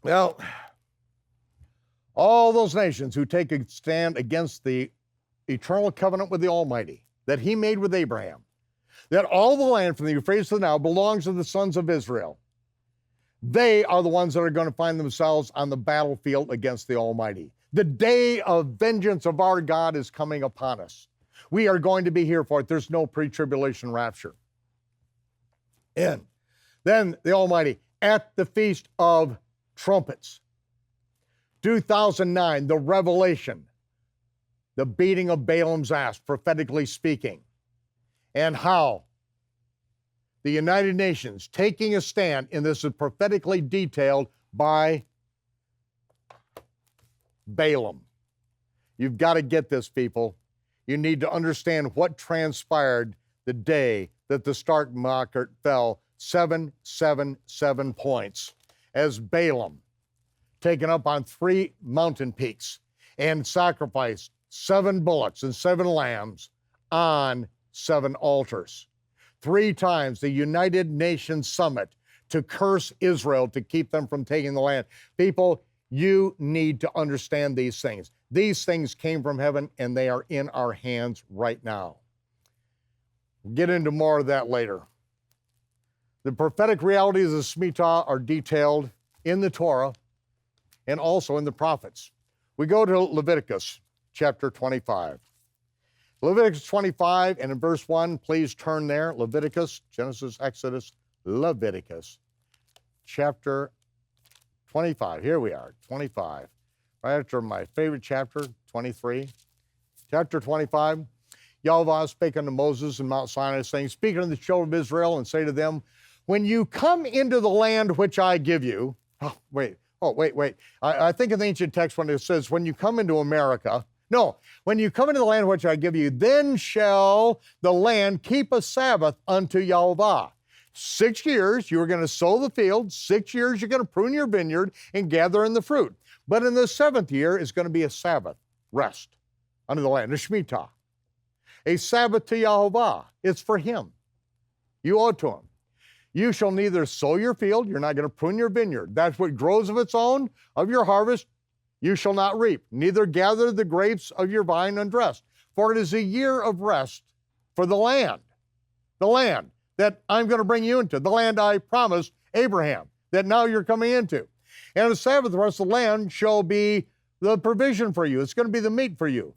Well, all those nations who take a stand against the eternal covenant with the Almighty that he made with Abraham, that all the land from the Euphrates to the Nile belongs to the sons of Israel, they are the ones that are going to find themselves on the battlefield against the Almighty. The day of vengeance of our God is coming upon us. We are going to be here for it. There's no pre-tribulation rapture. And then the Almighty, at the Feast of Trumpets, 2009, the revelation, the beating of Balaam's ass, prophetically speaking, and how the United Nations taking a stand, and this is prophetically detailed by Balaam. You've got to get this, people. You need to understand what transpired the day that the Stark Market fell 777 points as Balaam, taken up on 3 mountain peaks and sacrificed 7 bullocks and 7 lambs on 7 altars. 3 times the United Nations summit to curse Israel to keep them from taking the land. People, you need to understand these things. These things came from heaven and they are in our hands right now. We'll get into more of that later. The prophetic realities of Shmittah are detailed in the Torah and also in the prophets. We go to Leviticus chapter 25. Leviticus 25 and in verse 1, please turn there. Leviticus, Genesis, Exodus, Leviticus chapter 25. Here we are, 25. Right after my favorite chapter, 23. Chapter 25, Yahweh spake unto Moses in Mount Sinai, saying, speak unto the children of Israel and say to them, when you come into the land which I give you, wait. I think in the ancient text when it says, when you come into America, no, when you come into the land which I give you, then shall the land keep a Sabbath unto Yahweh. 6 years you're going to sow the field, 6 years you're going to prune your vineyard and gather in the fruit. But in the 7th year is going to be a Sabbath, rest, unto the land, a Shmittah. A Sabbath to Yahweh. It's for him. You owe it to him. You shall neither sow your field, you're not going to prune your vineyard. That's what grows of its own, of your harvest, you shall not reap, neither gather the grapes of your vine undressed. For it is a year of rest for the land that I'm going to bring you into, the land I promised Abraham, that now you're coming into. And the Sabbath rest of the land shall be the provision for you. It's going to be the meat for you.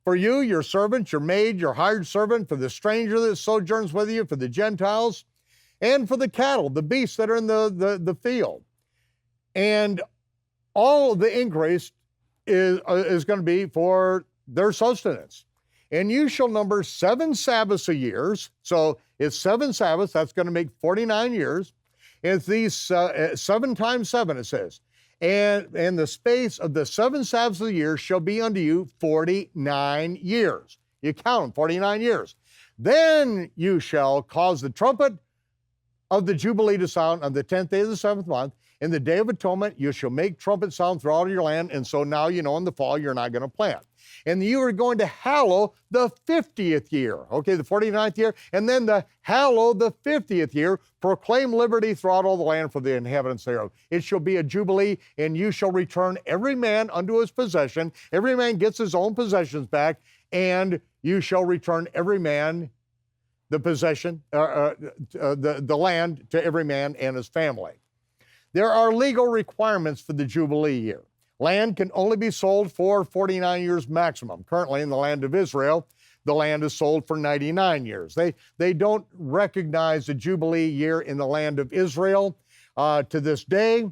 For you, your servant, your maid, your hired servant, for the stranger that sojourns with you, for the Gentiles, and for the cattle, the beasts that are in the field. And all the increase is going to be for their sustenance. And you shall number 7 Sabbaths a year. So it's 7 Sabbaths. That's going to make 49 years. It's these 7 times 7, it says. And the space of the 7 Sabbaths of the year shall be unto you 49 years. You count them, 49 years. Then you shall cause the trumpet of the Jubilee to sound on the 10th day of the 7th month. In the day of atonement, you shall make trumpet sound throughout your land. And so now you know in the fall you're not going to plant. And you are going to hallow the 50th year. Okay, the 49th year. And then the hallow the 50th year. Proclaim liberty throughout all the land for the inhabitants thereof. It shall be a jubilee, and you shall return every man unto his possession. Every man gets his own possessions back, and you shall return every man the possession, the land to every man and his family. There are legal requirements for the Jubilee year. Land can only be sold for 49 years maximum. Currently in the land of Israel, the land is sold for 99 years. They don't recognize the Jubilee year in the land of Israel to this day.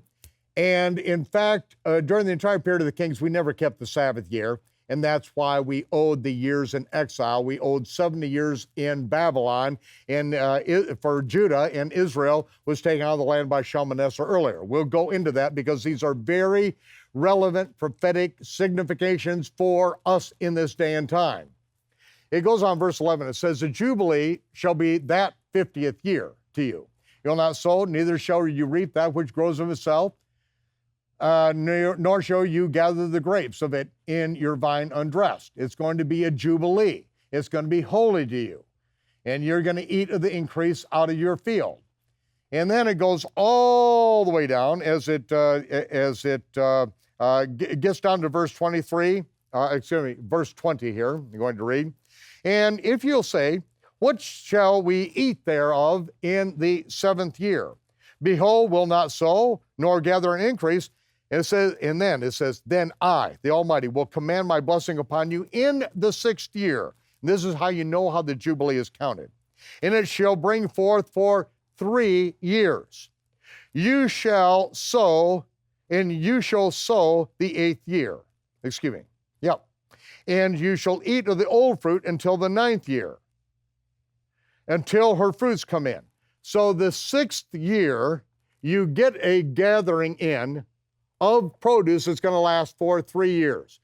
And in fact, during the entire period of the kings, we never kept the Sabbath year. And that's why we owed the years in exile. We owed 70 years in Babylon and for Judah, and Israel was taken out of the land by Shalmaneser earlier. We'll go into that because these are very relevant prophetic significations for us in this day and time. It goes on, verse 11, it says, the Jubilee shall be that 50th year to you. You'll not sow, neither shall you reap that which grows of itself, nor shall you gather the grapes of it in your vine undressed. It's going to be a jubilee. It's going to be holy to you. And you're going to eat of the increase out of your field. And then it goes all the way down as it gets down to verse 23. Verse 20 here. I'm going to read. And if you'll say, what shall we eat thereof in the 7th year? Behold, will not sow, nor gather an increase. And it says, then I, the Almighty, will command my blessing upon you in the 6th year. And this is how you know how the Jubilee is counted. And it shall bring forth for 3 years. You shall sow, and you shall sow the 8th year. Excuse me. Yep. And you shall eat of the old fruit until the 9th year, until her fruits come in. So the 6th year, you get a gathering in of produce that's going to last for 3 years.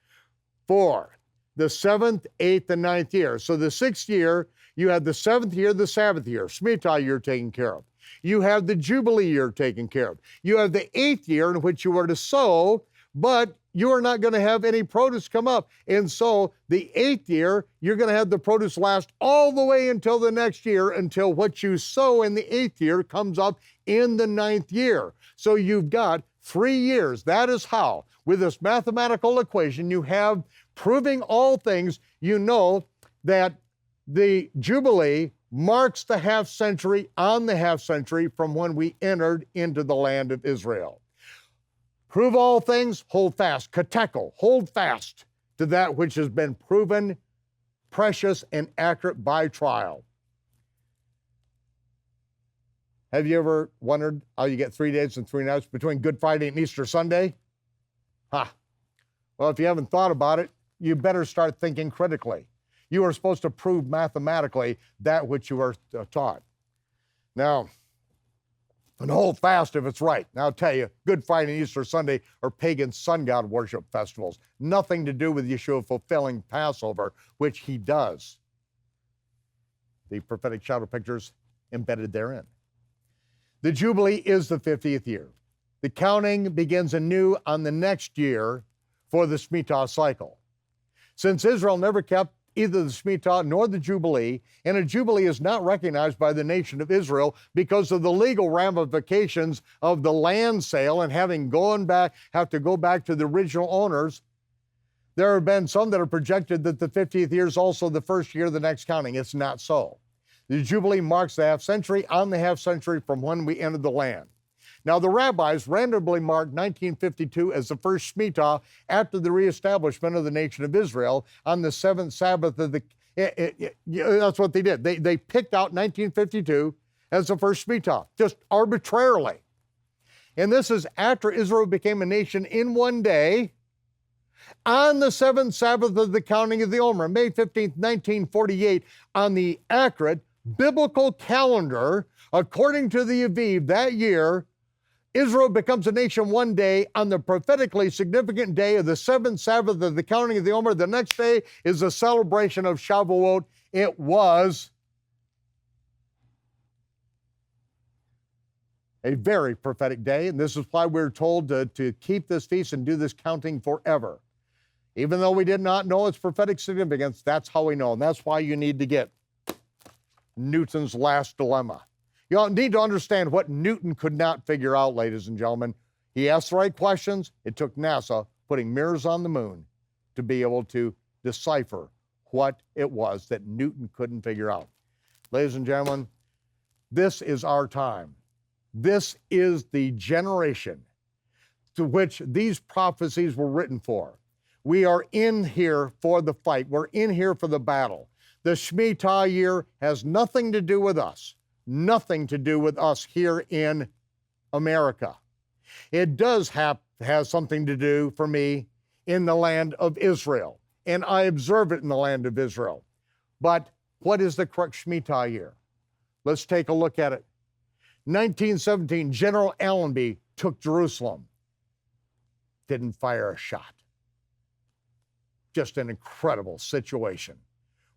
For the 7th, 8th, and 9th year. So the 6th year, you have the 7th year, the Sabbath year, Shmittah year taken care of. You have the Jubilee year taken care of. You have the 8th year in which you are to sow, but you are not going to have any produce come up. And so the 8th year, you're going to have the produce last all the way until the next year, until what you sow in the 8th year comes up in the 9th year. So you've got 3 years. That is how, with this mathematical equation, you have proving all things, you know that the Jubilee marks the half century on the half century from when we entered into the land of Israel. Prove all things, hold fast. Katekel, hold fast to that which has been proven precious and accurate by trial. Have you ever wondered how you get 3 days and 3 nights between Good Friday and Easter Sunday? Well, if you haven't thought about it, you better start thinking critically. You are supposed to prove mathematically that which you are taught. Now, and hold fast if it's right. Now I'll tell you, Good Friday and Easter Sunday are pagan sun god worship festivals. Nothing to do with Yeshua fulfilling Passover, which he does. The prophetic shadow pictures embedded therein. The Jubilee is the 50th year. The counting begins anew on the next year for the Shmittah cycle. Since Israel never kept either the Shmittah nor the Jubilee, and a Jubilee is not recognized by the nation of Israel because of the legal ramifications of the land sale and have to go back to the original owners. There have been some that have projected that the 50th year is also the first year of the next counting. It's not so. The Jubilee marks the half century on the half century from when we entered the land. Now, the rabbis randomly marked 1952 as the first Shmittah after the reestablishment of the nation of Israel on the seventh Sabbath of the... that's what they did. They picked out 1952 as the first Shmittah, just arbitrarily. And this is after Israel became a nation in one day, on the seventh Sabbath of the counting of the Omer, May 15th, 1948, on the accurate biblical calendar, according to the Aviv, that year, Israel becomes a nation one day on the prophetically significant day of the seventh Sabbath of the counting of the Omer. The next day is a celebration of Shavuot. It was a very prophetic day, and this is why we're told to keep this feast and do this counting forever. Even though we did not know its prophetic significance, that's how we know, and that's why you need to get Newton's last dilemma. You need to understand what Newton could not figure out, ladies and gentlemen. He asked the right questions. It took NASA putting mirrors on the moon to be able to decipher what it was that Newton couldn't figure out. Ladies and gentlemen, this is our time. This is the generation to which these prophecies were written for. We are in here for the fight. We're in here for the battle. The Shmittah year has nothing to do with us. Nothing to do with us here in America. It does have something to do for me in the land of Israel, and I observe it in the land of Israel. But what is the correct Shmittah year? Let's take a look at it. 1917, General Allenby took Jerusalem. Didn't fire a shot. Just an incredible situation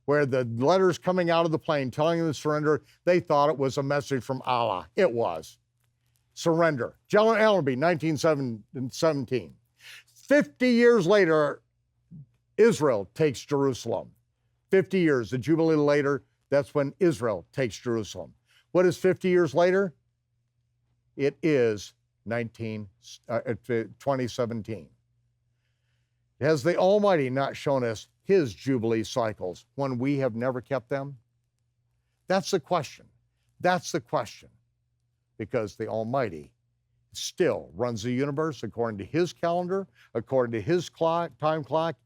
where the letters coming out of the plane telling them to surrender, they thought it was a message from Allah. It was. Surrender. General Allenby, 1917. 50 years later, Israel takes Jerusalem. 50 years, the Jubilee later, that's when Israel takes Jerusalem. What is 50 years later? It is 2017. Has the Almighty not shown us his Jubilee cycles when we have never kept them? That's the question. That's the question. Because the Almighty still runs the universe according to his calendar, according to his time clock,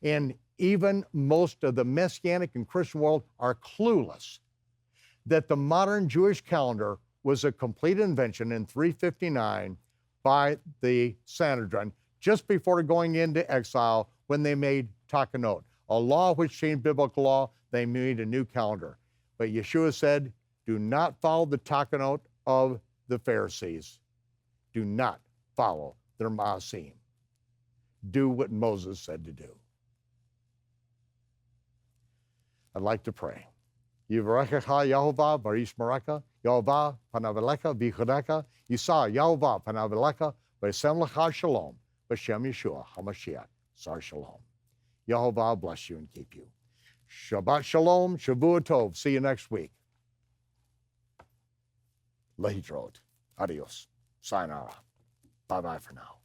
and even most of the Messianic and Christian world are clueless that the modern Jewish calendar was a complete invention in 359 by the Sanhedrin, just before going into exile when they made Takanot, a law which changed biblical law. They made a new calendar. But Yeshua said, do not follow the Takanot of the Pharisees. Do not follow their Maasim. Do what Moses said to do. I'd like to pray. Yivarechecha Yehovah barishmerecha, Yehovah panavelecha v'yichudecha, Yisa Yehovah panavelecha v'yasem lecha shalom. B'Shem Yeshua HaMashiach, Sar Shalom. Yehovah bless you and keep you. Shabbat Shalom, Shavua Tov. See you next week. Lehitrot. Adios. Sayonara. Bye-bye for now.